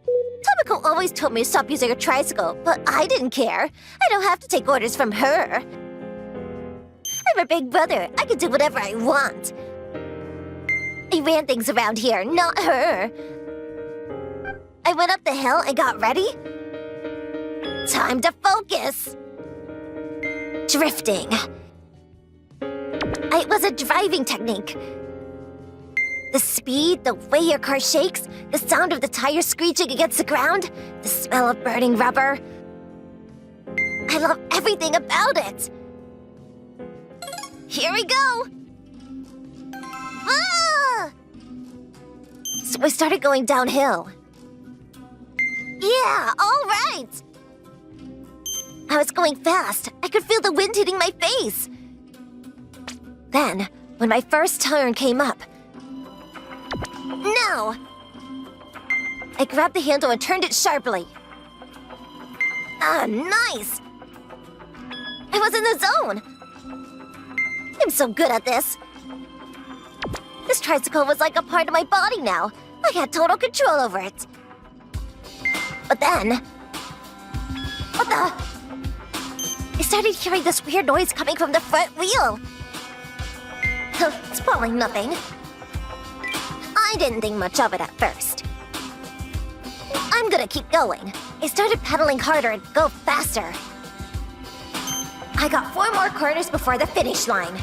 Tomoko always told me to stop using her tricycle, but I didn't care. I don't have to take orders from her. I'm her big brother. I can do whatever I want. I ran things around here, not her. I went up the hill and got ready. Time to focus. Drifting. It was a driving technique. The speed, the way your car shakes, the sound of the tires screeching against the ground, the smell of burning rubber. I love everything about it. Here we go. Ah! So I started going downhill. Yeah, all right. I was going fast. I could feel the wind hitting my face. Then, when my first turn came up, no! I grabbed the handle and turned it sharply. Ah, nice! I was in the zone. I'm so good at this. This tricycle was like a part of my body now. I had total control over it. But then... What the? I started hearing this weird noise coming from the front wheel. It's probably nothing. I didn't think much of it at first. I'm gonna keep going. I started pedaling harder and go faster. I got 4 more corners before the finish line.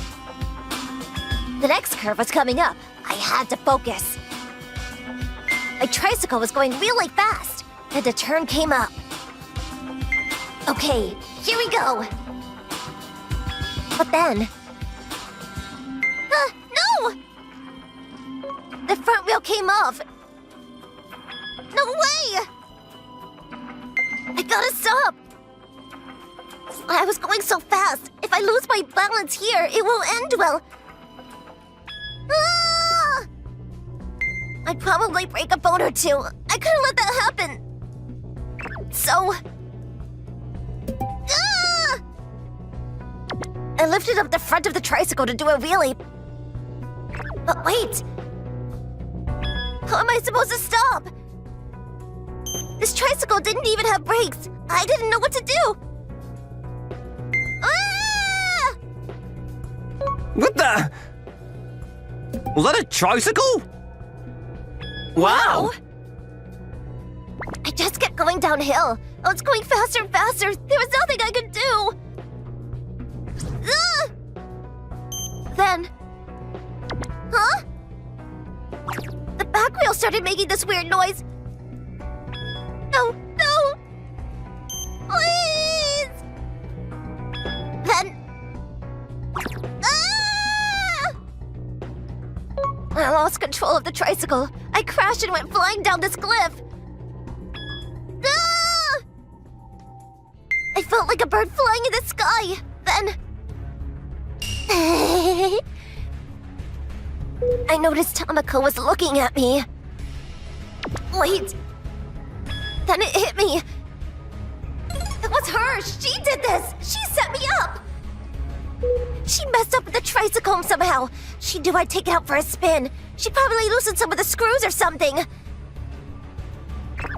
The next curve was coming up. I had to focus. My tricycle was going really fast, and the turn came up. Okay, here we go. But then... no! The front wheel came off. No way! I gotta stop. I was going so fast. If I lose my balance here, it won't end well. Ah! I'd probably break a bone or two. I couldn't let that happen. So... ah! I lifted up the front of the tricycle to do a wheelie. But wait! How am I supposed to stop? This tricycle didn't even have brakes. I didn't know what to do. Ah! What the? Was that a tricycle? Wow! I just kept going downhill. I was going faster and faster. There was nothing I could do. Ah! Then... huh? The back wheel started making this weird noise. No, no! Please! Then... ah! I lost control of the tricycle. I crashed and went flying down this cliff. Ah! I felt like a bird flying in the sky. Then... I noticed Tamako was looking at me. Wait. Then it hit me. It was her. She did this. She set me up. She messed up with the tricycle somehow. She knew I'd take it out for a spin. She probably loosened some of the screws or something.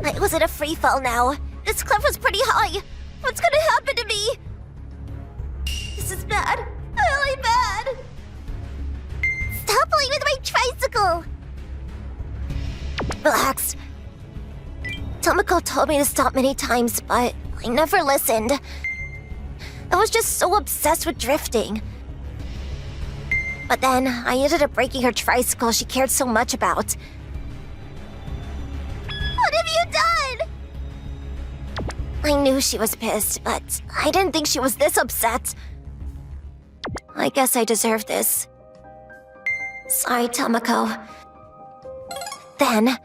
I was in a free fall now. This cliff was pretty high. What's gonna happen to me? This is bad. Really bad. Stop playing with my tricycle! Relax. Tomoko told me to stop many times, but I never listened. I was just so obsessed with drifting. But then, I ended up breaking her tricycle she cared so much about. What have you done? I knew she was pissed, but I didn't think she was this upset. I guess I deserve this. Sorry, Tomoko. Then...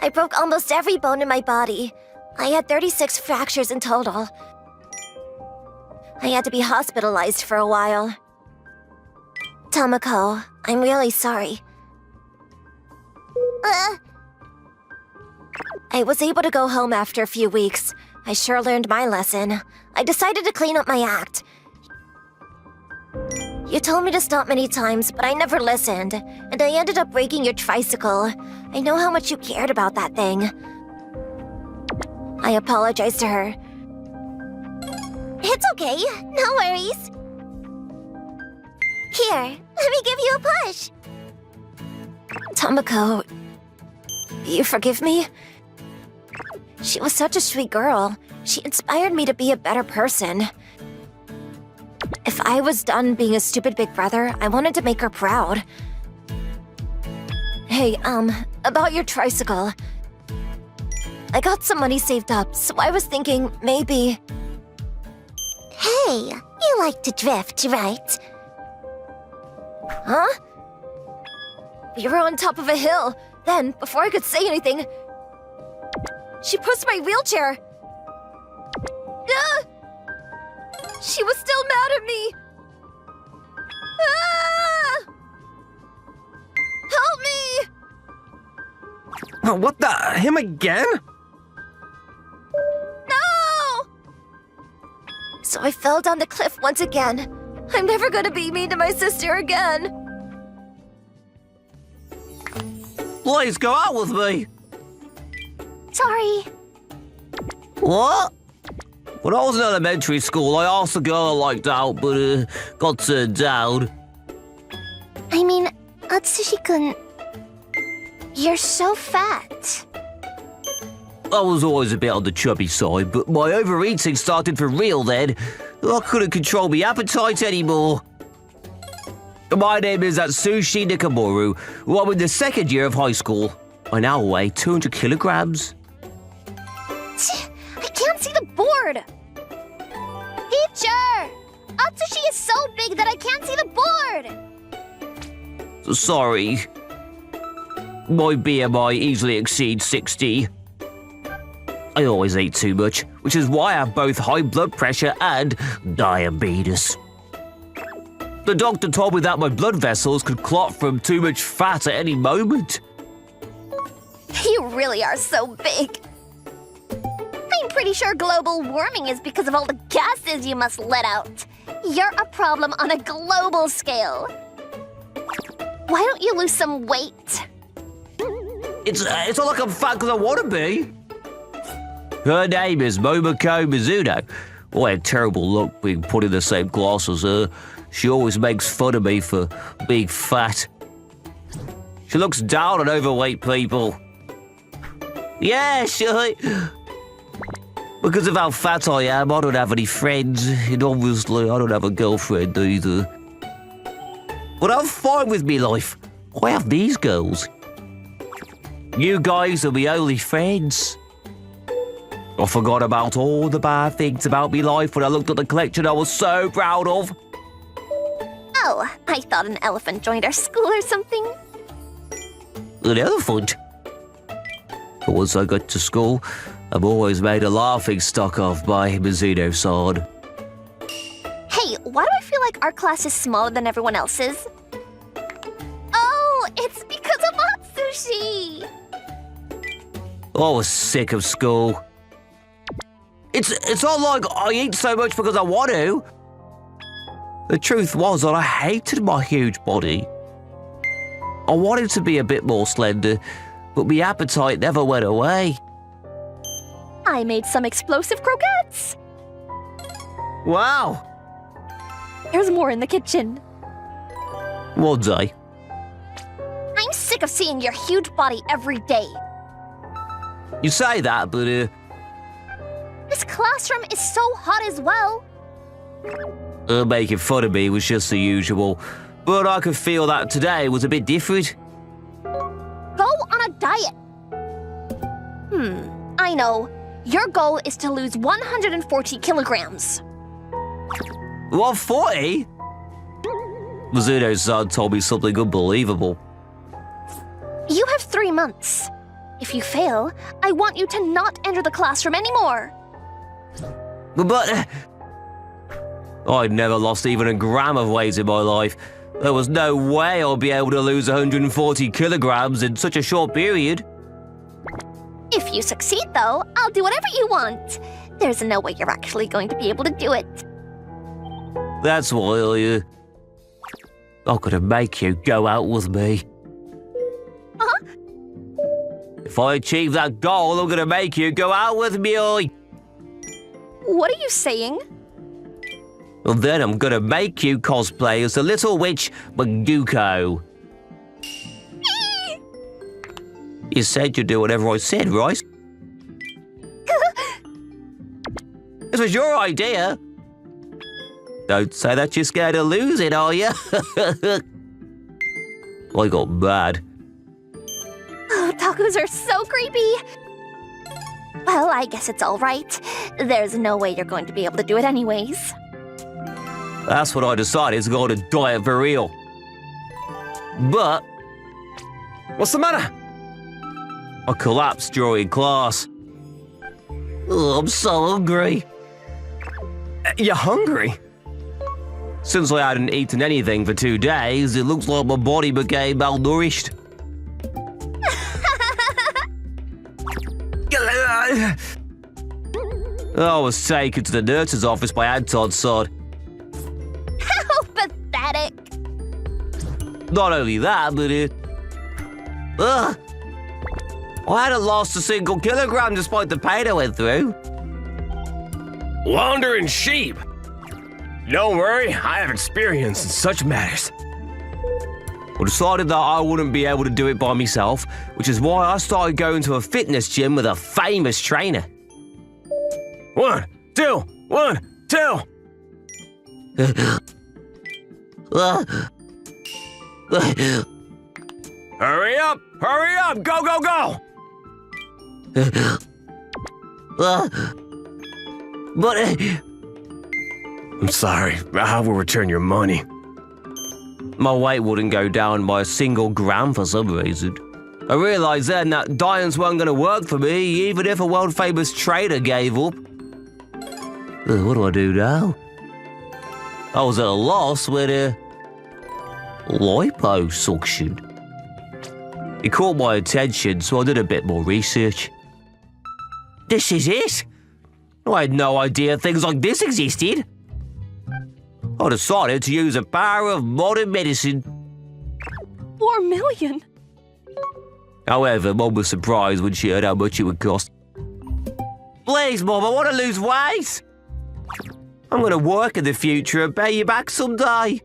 I broke almost every bone in my body. I had 36 fractures in total. I had to be hospitalized for a while. Tomoko, I'm really sorry. I was able to go home after a few weeks. I sure learned my lesson. I decided to clean up my act. You told me to stop many times, but I never listened, and I ended up breaking your tricycle. I know how much you cared about that thing. I apologized to her. It's okay, no worries. Here, let me give you a push. Tomoko, you forgive me? She was such a sweet girl. She inspired me to be a better person. If I was done being a stupid big brother, I wanted to make her proud. Hey, about your tricycle. I got some money saved up, so I was thinking maybe... Hey, you like to drift, right? Huh? We were on top of a hill. Then, before I could say anything, she pushed my wheelchair. Ah! She was still mad at me. Ah! Help me! Oh, what the? Him again? No! So I fell down the cliff once again. I'm never gonna be mean to my sister again. Please go out with me. Sorry. What? When I was in elementary school, I asked a girl I liked out, but got turned down. I mean, Atsushi-kun, you're so fat. I was always a bit on the chubby side, but my overeating started for real then. I couldn't control my appetite anymore. My name is Atsushi Nakamura. I'm in the second year of high school. I now weigh 200 kilograms. I can't see the board. Teacher! Atsushi is so big that I can't see the board. Sorry. My BMI easily exceeds 60. I always eat too much, which is why I have both high blood pressure and diabetes. The doctor told me that my blood vessels could clot from too much fat at any moment. You really are so big. I'm pretty sure global warming is because of all the gases you must let out. You're a problem on a global scale. Why don't you lose some weight? It's not like I'm fat because I want to be. Her name is Momoko Mizuno. I had terrible luck being put in the same class as her. She always makes fun of me for being fat. She looks down on overweight people. Yeah, sure. Because of how fat I am, I don't have any friends, and obviously I don't have a girlfriend either. But I'm fine with me life. I have these girls. You guys are my only friends. I forgot about all the bad things about me life when I looked at the collection I was so proud of. Oh, I thought an elephant joined our school or something. An elephant? But once I got to school, I'm always made a laughing stock of by Mizuno-san. Hey, why do I feel like our class is smaller than everyone else's? Oh, it's because of Atsushi! I was sick of school. It's not like I eat so much because I want to. The truth was that I hated my huge body. I wanted to be a bit more slender, but my appetite never went away. I made some explosive croquettes. Wow. There's more in the kitchen. One day. I'm sick of seeing your huge body every day. You say that, but This classroom is so hot as well. making fun of me was just the usual. But I could feel that today was a bit different. Go on a diet. I know. Your goal is to lose 140 kilograms. 140? Mizuno-san told me something unbelievable. You have 3 months. If you fail, I want you to not enter the classroom anymore. But I'd never lost even a gram of weight in my life. There was no way I'd be able to lose 140 kilograms in such a short period. If you succeed, though, I'll do whatever you want. There's no way you're actually going to be able to do it. That's why I'm gonna make you go out with me. Huh? If I achieve that goal, I'm gonna make you go out with me. What are you saying? Well, then I'm gonna make you cosplay as the little witch Maguko. You said you'd do whatever I said, right? This was your idea. Don't say that you're scared of losing, are you? I got mad. Oh, tacos are so creepy. Well, I guess it's all right. There's no way you're going to be able to do it anyways. That's what I decided to go on a diet for real. But what's the matter? I collapsed during class. Oh, I'm so hungry. You're hungry? Since I hadn't eaten anything for 2 days, it looks like my body became malnourished. I was taken to the nurse's office by Anton-san. How pathetic. Not only that, but I hadn't lost a single kilogram despite the pain I went through. Wandering sheep. Don't worry, I have experience in such matters. I decided that I wouldn't be able to do it by myself, which is why I started going to a fitness gym with a famous trainer. 1, 2, 1, 2. Hurry up! Hurry up! Go, go, go! But I'm sorry. I will return your money. My weight wouldn't go down by a single gram for some reason. I realised then that diets weren't going to work for me, even if a world-famous trainer gave up. What do I do now? I was at a loss when liposuction. It caught my attention, so I did a bit more research. This is it? I had no idea things like this existed. I decided to use the power of modern medicine. 4 million? However, Mum was surprised when she heard how much it would cost. Please, Mum, I want to lose weight. I'm going to work in the future and pay you back someday.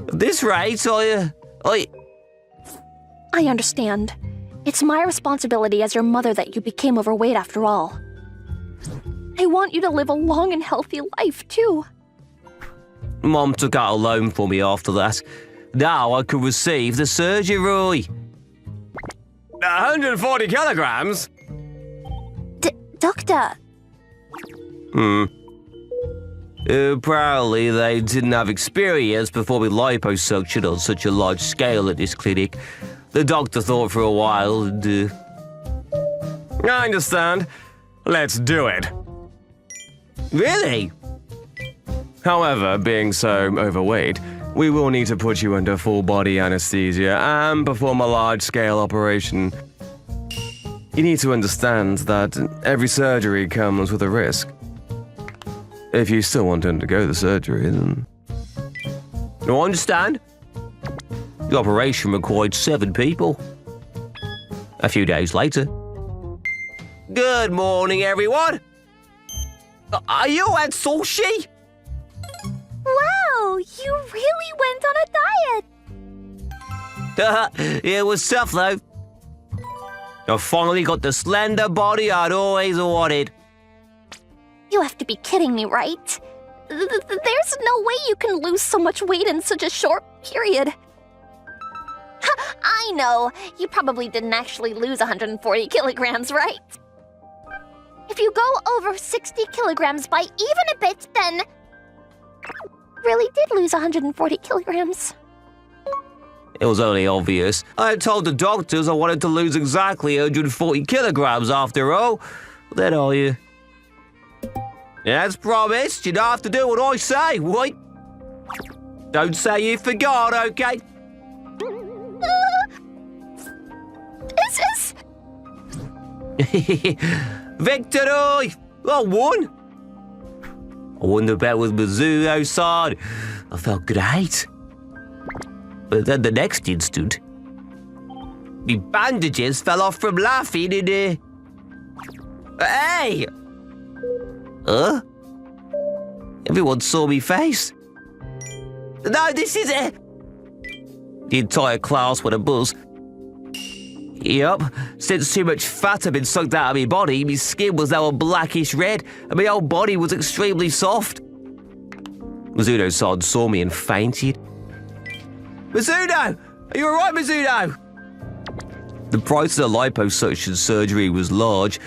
At this rate, I understand. It's my responsibility as your mother that you became overweight after all. I want you to live a long and healthy life, too. Mum took out a loan for me after that. Now I could receive the surgery. 140 kilograms? Doctor. Apparently, they didn't have experience performing liposuction on such a large scale at this clinic. The doctor thought for a while and... I understand. Let's do it. Really? However, being so overweight, we will need to put you under full-body anesthesia and perform a large-scale operation. You need to understand that every surgery comes with a risk. If you still want to undergo the surgery, then... I understand. The operation required 7 people. A few days later. Good morning, everyone! Are you at sushi? Wow, you really went on a diet! It was tough, though. I finally got the slender body I'd always wanted. You have to be kidding me, right? There's no way you can lose so much weight in such a short period. I know. You probably didn't actually lose 140 kilograms, right? If you go over 60 kilograms by even a bit, then... really did lose 140 kilograms. It was only obvious. I had told the doctors I wanted to lose exactly 140 kilograms after all. Then I... As promised, you don't have to do what I say, right? Don't say you forgot, okay? Is Victory! I won! I won the bet with Mizuno-san. I felt great. But then the next instant, the bandages fell off from laughing and... Hey! Huh? Everyone saw me face. No, this is it! The entire class went a buzz. Yup, since too much fat had been sucked out of my body, my skin was now a blackish red, and my whole body was extremely soft. Mizuno-san saw me and fainted. Mizuno! Are you alright, Mizuno? The price of the liposuction surgery was large.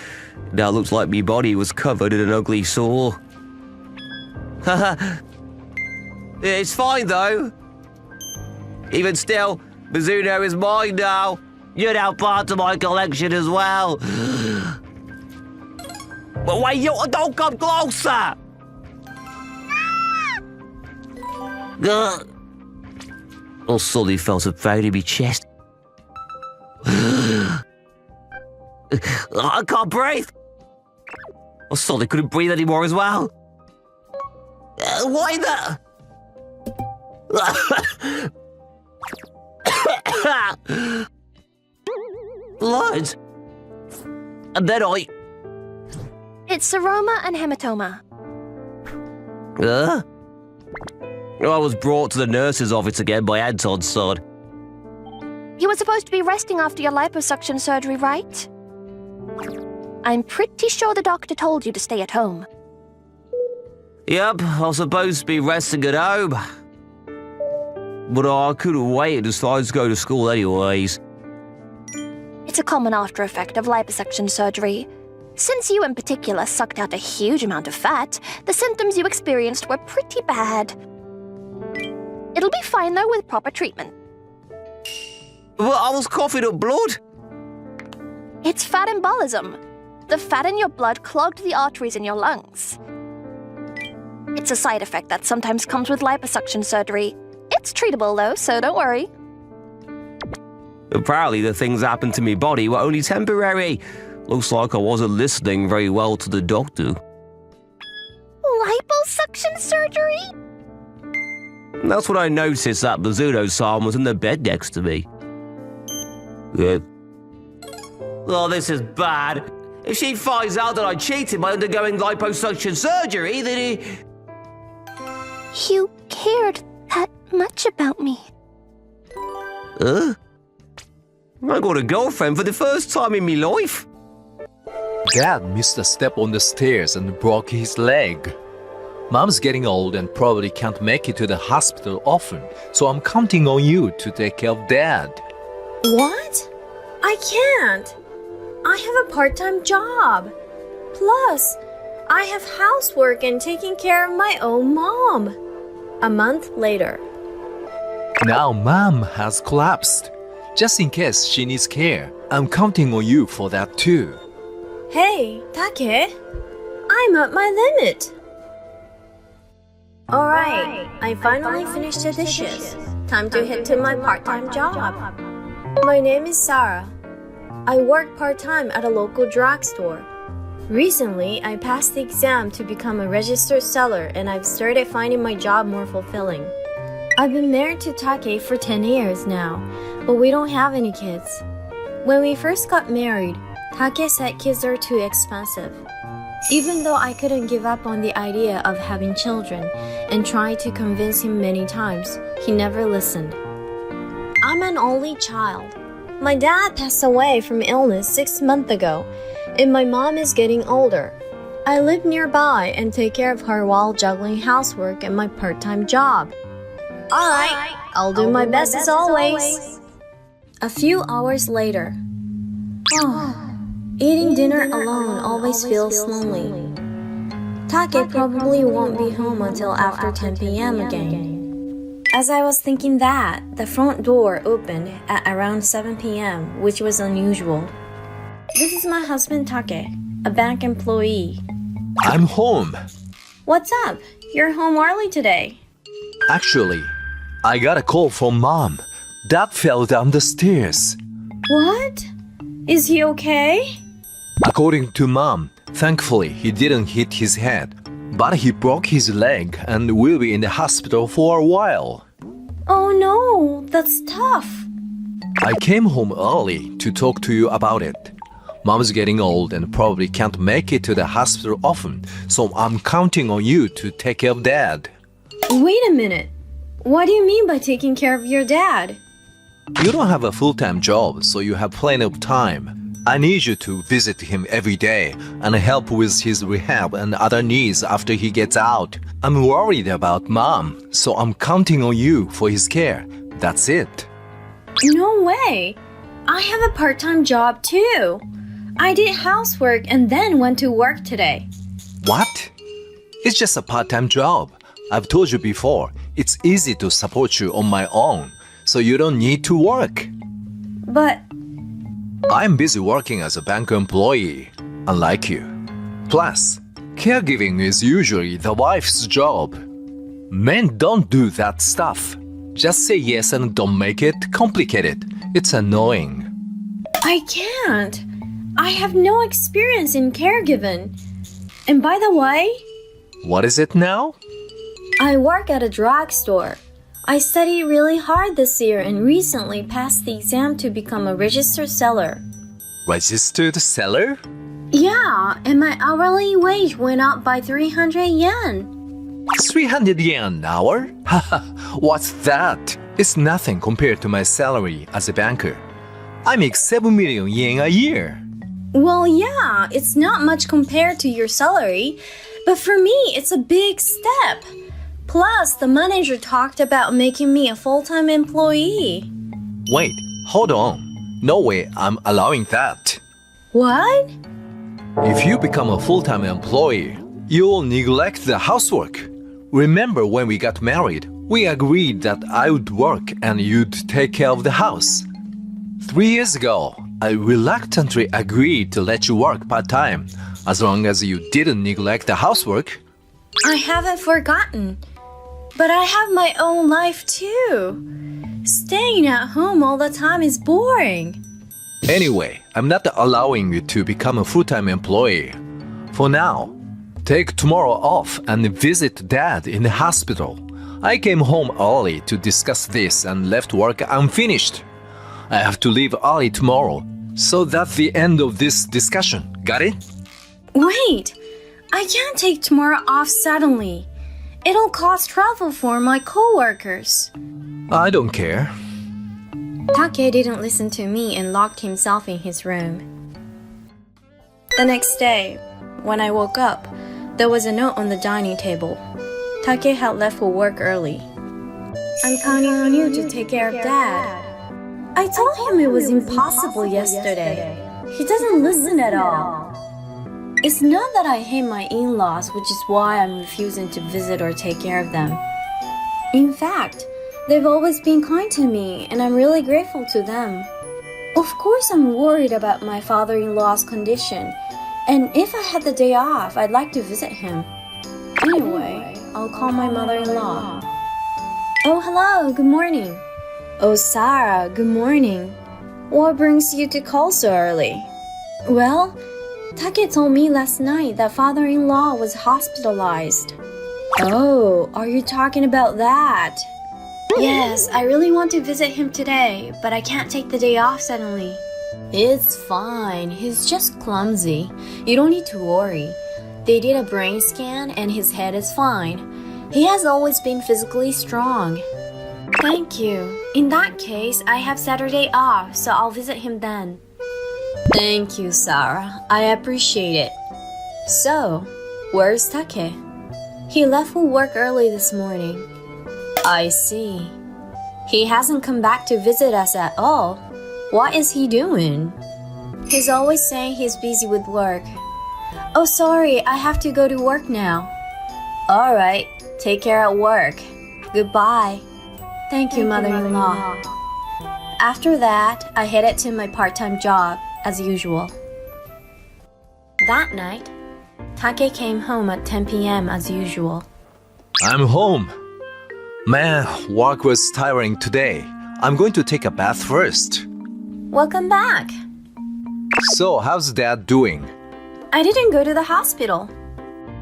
Now it looks like my body was covered in an ugly sore. Haha. It's fine, though. Even still, Mizuno is mine now. You're now part of my collection as well. But wait, you don't come closer! I suddenly felt a pain in my chest. I can't breathe. I suddenly couldn't breathe anymore as well. Why the... blood. And then It's seroma and hematoma. I was brought to the nurse's office again by Anton's son. You were supposed to be resting after your liposuction surgery, right? I'm pretty sure the doctor told you to stay at home. Yep, I was supposed to be resting at home. But I couldn't wait and decided to go to school anyways. It's a common after effect of liposuction surgery. Since you in particular sucked out a huge amount of fat, the symptoms you experienced were pretty bad. It'll be fine though with proper treatment. But I was coughing up blood. It's fat embolism. The fat in your blood clogged the arteries in your lungs. It's a side effect that sometimes comes with liposuction surgery. It's treatable though, so don't worry. Apparently the things that happened to my body were only temporary. Looks like I wasn't listening very well to the doctor. Liposuction surgery? That's when I noticed that Mizuno-san was in the bed next to me. Yeah. Oh, this is bad. If she finds out that I cheated by undergoing liposuction surgery, then You cared that much about me. I got a girlfriend for the first time in my life. Dad missed a step on the stairs and broke his leg. Mom's getting old and probably can't make it to the hospital often, so I'm counting on you to take care of Dad. What? I can't. I have a part-time job. Plus, I have housework and taking care of my own mom. A month later. Now Mom has collapsed. Just in case she needs care, I'm counting on you for that too. Hey, Take. I'm at my limit. Alright, I finally finished the dishes. Time to head to my part-time job. My name is Sarah. I work part-time at a local drugstore. Recently, I passed the exam to become a registered seller and I've started finding my job more fulfilling. I've been married to Take for 10 years now, but we don't have any kids. When we first got married, Take said kids are too expensive. Even though I couldn't give up on the idea of having children and tried to convince him many times, he never listened. I'm an only child. My dad passed away from illness 6 months ago, and my mom is getting older. I live nearby and take care of her while juggling housework and my part-time job. Alright, I'll do my best as always. A few hours later. Eating dinner alone always feels lonely. Take probably won't be home until after 10 p.m. again. As I was thinking that, the front door opened at around 7 p.m., which was unusual. This is my husband Take, a bank employee. I'm home. What's up? You're home early today. Actually, I got a call from Mom. Dad fell down the stairs. What? Is he okay? According to Mom, thankfully he didn't hit his head, but he broke his leg and will be in the hospital for a while. Oh no, that's tough. I came home early to talk to you about it. Mom's getting old and probably can't make it to the hospital often, so I'm counting on you to take care of Dad. Wait a minute. What do you mean by taking care of your dad? You don't have a full-time job, so you have plenty of time. I need you to visit him every day and help with his rehab and other needs after he gets out. I'm worried about Mom, so I'm counting on you for his care. That's it. No way. I have a part-time job too. I did housework and then went to work today. What? It's just a part-time job. I've told you before, it's easy to support you on my own, so you don't need to work. But I'm busy working as a bank employee, unlike you. Plus, caregiving is usually the wife's job. Men don't do that stuff. Just say yes and don't make it complicated. It's annoying. I can't. I have no experience in caregiving. And by the way, What is it now? I work at a drugstore. I studied really hard this year and recently passed the exam to become a registered seller. Registered seller? Yeah, and my hourly wage went up by 300 yen. 300 yen an hour? Haha, what's that? It's nothing compared to my salary as a banker. I make 7 million yen a year. Well, yeah, it's not much compared to your salary, but for me, it's a big step. Plus, the manager talked about making me a full-time employee. Wait, hold on. No way I'm allowing that. What? If you become a full-time employee, you'll neglect the housework. Remember when we got married, we agreed that I would work and you'd take care of the house. 3 years ago, I reluctantly agreed to let you work part-time as long as you didn't neglect the housework. I haven't forgotten. But I have my own life too. Staying at home all the time is boring. Anyway, I'm not allowing you to become a full-time employee. For now, take tomorrow off and visit Dad in the hospital. I came home early to discuss this and left work unfinished. I have to leave early tomorrow, so that's the end of this discussion. Got it? Wait, I can't take tomorrow off suddenly. It'll cost travel for my coworkers. I don't care. Take didn't listen to me and locked himself in his room. The next day, when I woke up, there was a note on the dining table. Take had left for work early. I'm counting on you to take care of Dad. I told him it was impossible yesterday. He doesn't listen at all. It's not that I hate my in-laws, which is why I'm refusing to visit or take care of them. In fact, they've always been kind to me, and I'm really grateful to them. Of course, I'm worried about my father-in-law's condition, and if I had the day off, I'd like to visit him. Anyway, I'll call my mother-in-law. Oh, hello, good morning. Oh, Sarah, good morning. What brings you to call so early? Well, Take told me last night that father-in-law was hospitalized. Oh, are you talking about that? Yes, I really want to visit him today, but I can't take the day off suddenly. It's fine, he's just clumsy. You don't need to worry. They did a brain scan and his head is fine. He has always been physically strong. Thank you. In that case, I have Saturday off, so I'll visit him then. Thank you, Sarah. I appreciate it. So, where's Take? He left for work early this morning. I see. He hasn't come back to visit us at all. What is he doing? He's always saying he's busy with work. Oh, sorry, I have to go to work now. All right, take care at work. Goodbye. Thank you, mother-in-law. After that, I headed to my part-time job, as usual. That night, Take came home at 10 p.m. as usual. I'm home. Man, work was tiring today. I'm going to take a bath first. Welcome back. So, how's Dad doing? I didn't go to the hospital.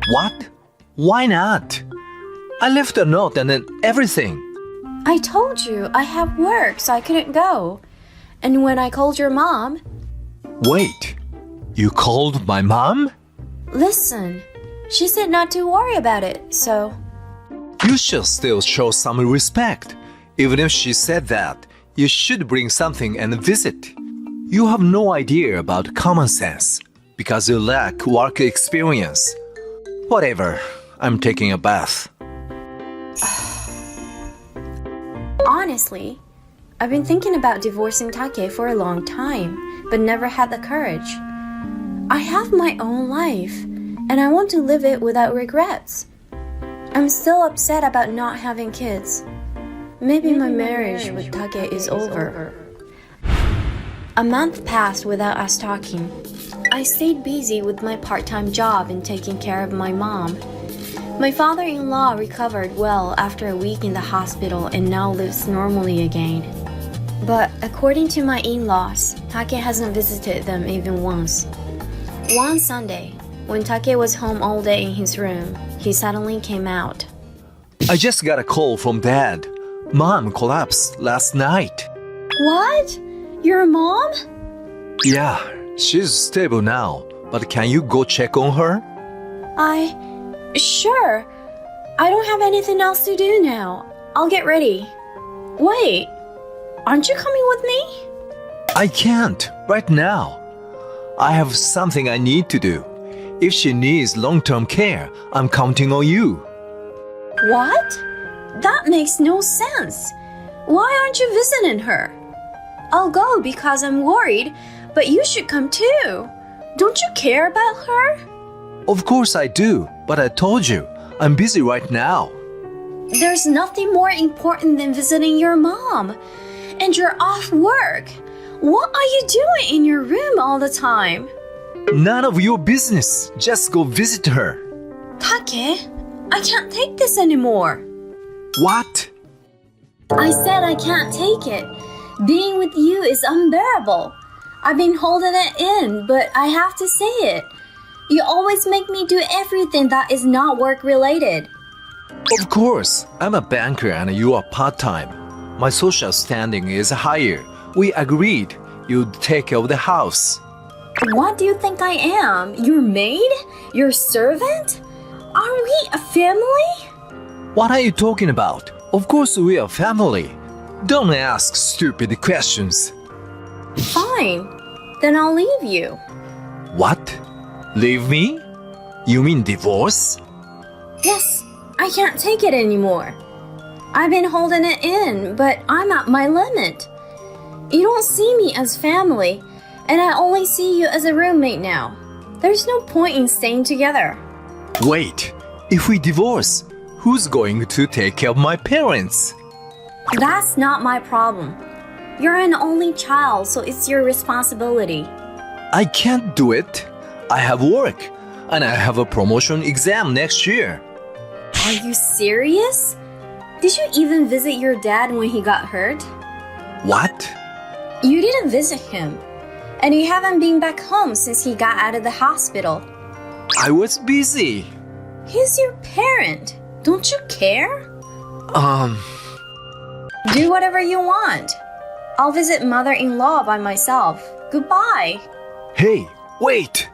What? Why not? I left a note and then everything. I told you I have work, so I couldn't go. And when I called your mom... Wait, you called my mom? Listen, she said not to worry about it, so... You should still show some respect. Even if she said that, you should bring something and visit. You have no idea about common sense because you lack work experience. Whatever, I'm taking a bath. Honestly, I've been thinking about divorcing Take for a long time, but never had the courage. I have my own life, and I want to live it without regrets. I'm still upset about not having kids. Maybe my marriage with Take is over. A month passed without us talking. I stayed busy with my part-time job and taking care of my mom. My father-in-law recovered well after a week in the hospital and now lives normally again. But according to my in-laws, Take hasn't visited them even once. One Sunday, when Take was home all day in his room, he suddenly came out. I just got a call from Dad. Mom collapsed last night. What? Your mom? Yeah, She's stable now, but can you go check on her? Sure. I don't have anything else to do now. I'll get ready. Wait, aren't you coming with me? I can't, right now. I have something I need to do. If she needs long-term care, I'm counting on you. What? That makes no sense. Why aren't you visiting her? I'll go because I'm worried, but you should come too. Don't you care about her? Of course I do, but I told you, I'm busy right now. There's nothing more important than visiting your mom. And you're off work. What are you doing in your room all the time? None of your business. Just go visit her. Take, I can't take this anymore. What? I said I can't take it. Being with you is unbearable. I've been holding it in, but I have to say it. You always make me do everything that is not work-related. Of course, I'm a banker and you are part-time. My social standing is higher. We agreed you'd take care of the house. What do you think I am? Your maid? Your servant? Are we a family? What are you talking about? Of course we are family. Don't ask stupid questions. Fine. Then I'll leave you. What? Leave me? You mean divorce? Yes, I can't take it anymore. I've been holding it in, but I'm at my limit. You don't see me as family, and I only see you as a roommate now. There's no point in staying together. Wait, if we divorce, who's going to take care of my parents? That's not my problem. You're an only child, so it's your responsibility. I can't do it. I have work, and I have a promotion exam next year. Are you serious? Did you even visit your dad when he got hurt? What? You didn't visit him, and you haven't been back home since he got out of the hospital. I was busy. He's your parent. Don't you care? Do whatever you want. I'll visit mother-in-law by myself. Goodbye. Hey, wait!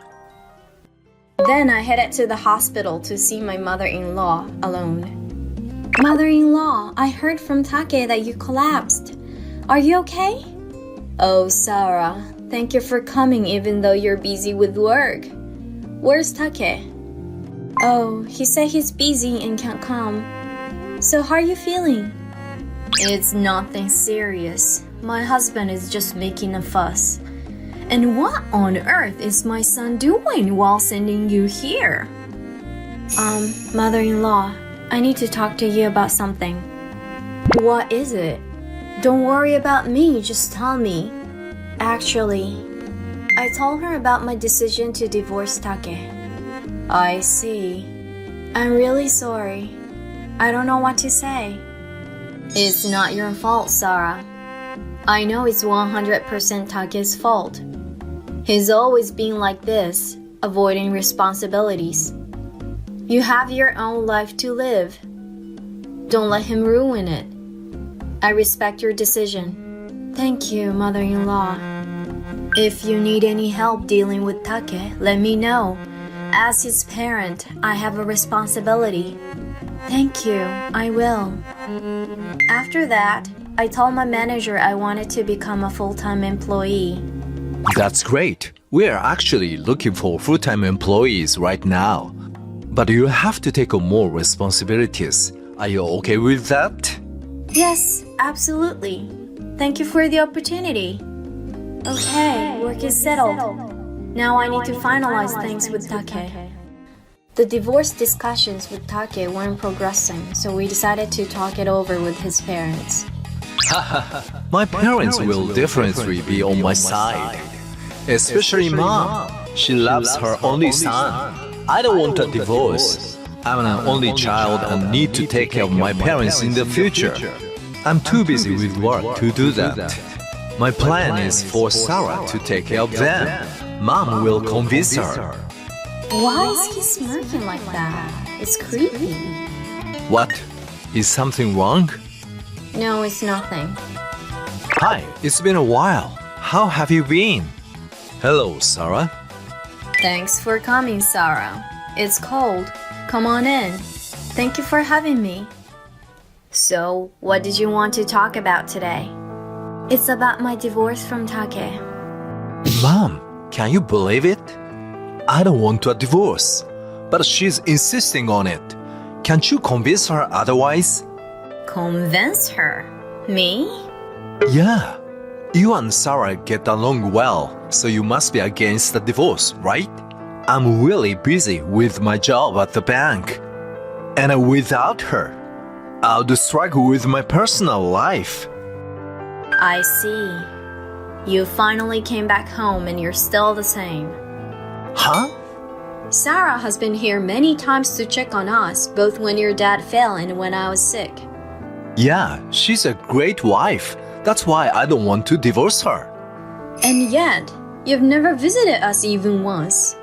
Then I headed to the hospital to see my mother-in-law alone. Mother-in-law, I heard from Take that you collapsed. Are you okay? Oh, Sarah, thank you for coming even though you're busy with work. Where's Take? Oh, he said he's busy and can't come. So how are you feeling? It's nothing serious. My husband is just making a fuss. And what on earth is my son doing while sending you here? Mother-in-law, I need to talk to you about something. What is it? Don't worry about me, just tell me. Actually, I told her about my decision to divorce Take. I see. I'm really sorry. I don't know what to say. It's not your fault, Sarah. I know it's 100% Take's fault. He's always been like this, avoiding responsibilities. You have your own life to live. Don't let him ruin it. I respect your decision. Thank you, mother-in-law. If you need any help dealing with Take, let me know. As his parent, I have a responsibility. Thank you, I will. After that, I told my manager I wanted to become a full-time employee. That's great. We're actually looking for full-time employees right now. But you have to take on more responsibilities. Are you okay with that? Yes, absolutely. Thank you for the opportunity. Okay, work is settled. Now I need to finalize things with Take. The divorce discussions with Take weren't progressing, so we decided to talk it over with his parents. My parents will definitely be on my side. Especially Mom. She loves her only son. I don't want a divorce. I'm an only child and need to take care of my parents in the future. I'm too busy with work to do that. My plan is for Sarah to take care of them. Mom will convince her. Why is he smirking like that? It's creepy. What? Is something wrong? No, it's nothing. Hi, it's been a while. How have you been? Hello, Sarah. Thanks for coming, Sarah. It's cold. Come on in. Thank you for having me. So, what did you want to talk about today? It's about my divorce from Take. Mom, can you believe it? I don't want a divorce, but she's insisting on it. Can't you convince her otherwise? Convince her? Me? Yeah. You and Sarah get along well, so you must be against the divorce, right? I'm really busy with my job at the bank. And without her, I'd struggle with my personal life. I see. You finally came back home and you're still the same. Huh? Sarah has been here many times to check on us, both when your dad fell and when I was sick. Yeah, she's a great wife. That's why I don't want to divorce her. And yet, you've never visited us even once.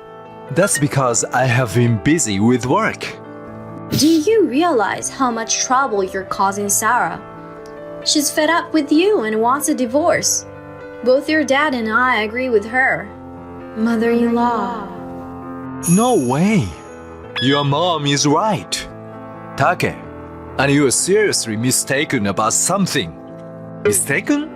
That's because I have been busy with work. Do you realize how much trouble you're causing Sarah? She's fed up with you and wants a divorce. Both your dad and I agree with her. Mother-in-law. No way. Your mom is right. Take, and you are seriously mistaken about something. Mistaken?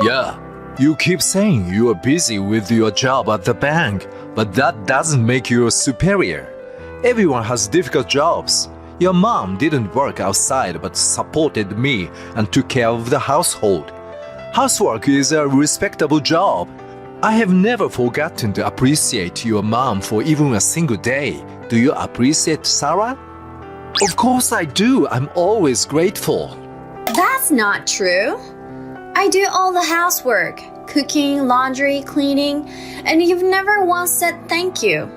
Yeah, you keep saying you are busy with your job at the bank, but that doesn't make you a superior. Everyone has difficult jobs. Your mom didn't work outside but supported me and took care of the household. Housework is a respectable job. I have never forgotten to appreciate your mom for even a single day. Do you appreciate Sarah? Of course I do. I'm always grateful. That's not true. I do all the housework, cooking, laundry, cleaning, and you've never once said thank you.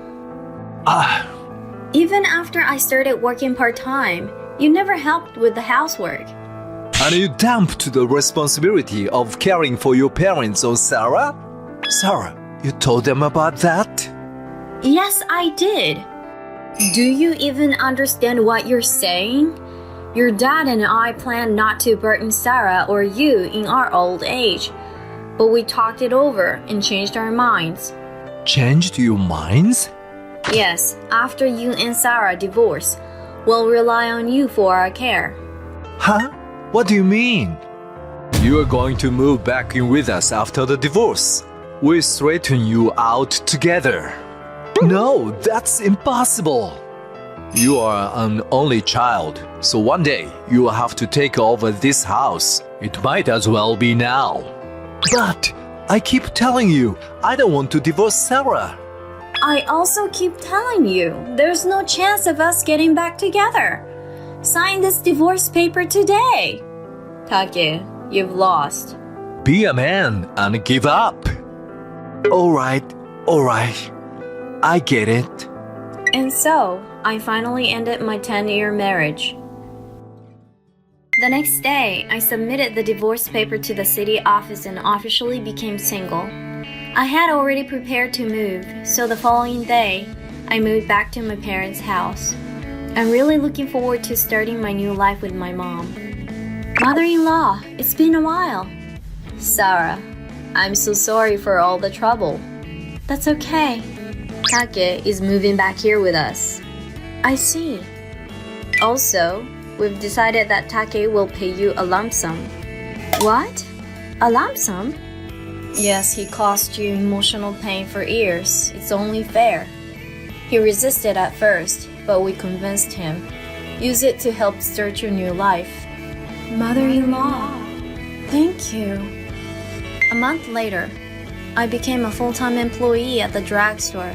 Even after I started working part-time, you never helped with the housework. And you dumped the responsibility of caring for your parents on Sarah? Sarah, you told them about that? Yes, I did. Do you even understand what you're saying? Your dad and I planned not to burden Sarah or you in our old age, but we talked it over and changed our minds. Changed your minds? Yes, after you and Sarah divorce, we'll rely on you for our care. Huh? What do you mean? You are going to move back in with us after the divorce. We'll straighten you out together. No, that's impossible. You are an only child, so one day you will have to take over this house. It might as well be now. But I keep telling you, I don't want to divorce Sarah. I also keep telling you, there's no chance of us getting back together. Sign this divorce paper today. Take, you've lost. Be a man and give up. All right. I get it. And so, I finally ended my 10-year marriage. The next day, I submitted the divorce paper to the city office and officially became single. I had already prepared to move, so the following day, I moved back to my parents' house. I'm really looking forward to starting my new life with my mom. Mother-in-law, it's been a while. Sarah, I'm so sorry for all the trouble. That's okay. Take is moving back here with us. I see. Also, we've decided that Take will pay you a lump sum. What? A lump sum? Yes, he caused you emotional pain for years. It's only fair. He resisted at first, but we convinced him. Use it to help start your new life. Mother-in-law, thank you. A month later, I became a full-time employee at the drugstore.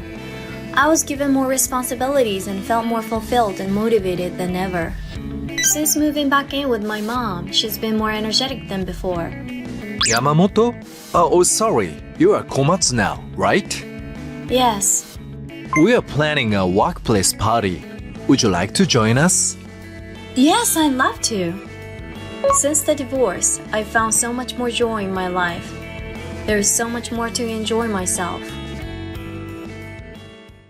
I was given more responsibilities and felt more fulfilled and motivated than ever. Since moving back in with my mom, she's been more energetic than before. Yamamoto? Oh, sorry. You are Komatsu now, right? Yes. We are planning a workplace party. Would you like to join us? Yes, I'd love to. Since the divorce, I've found so much more joy in my life. There is so much more to enjoy myself.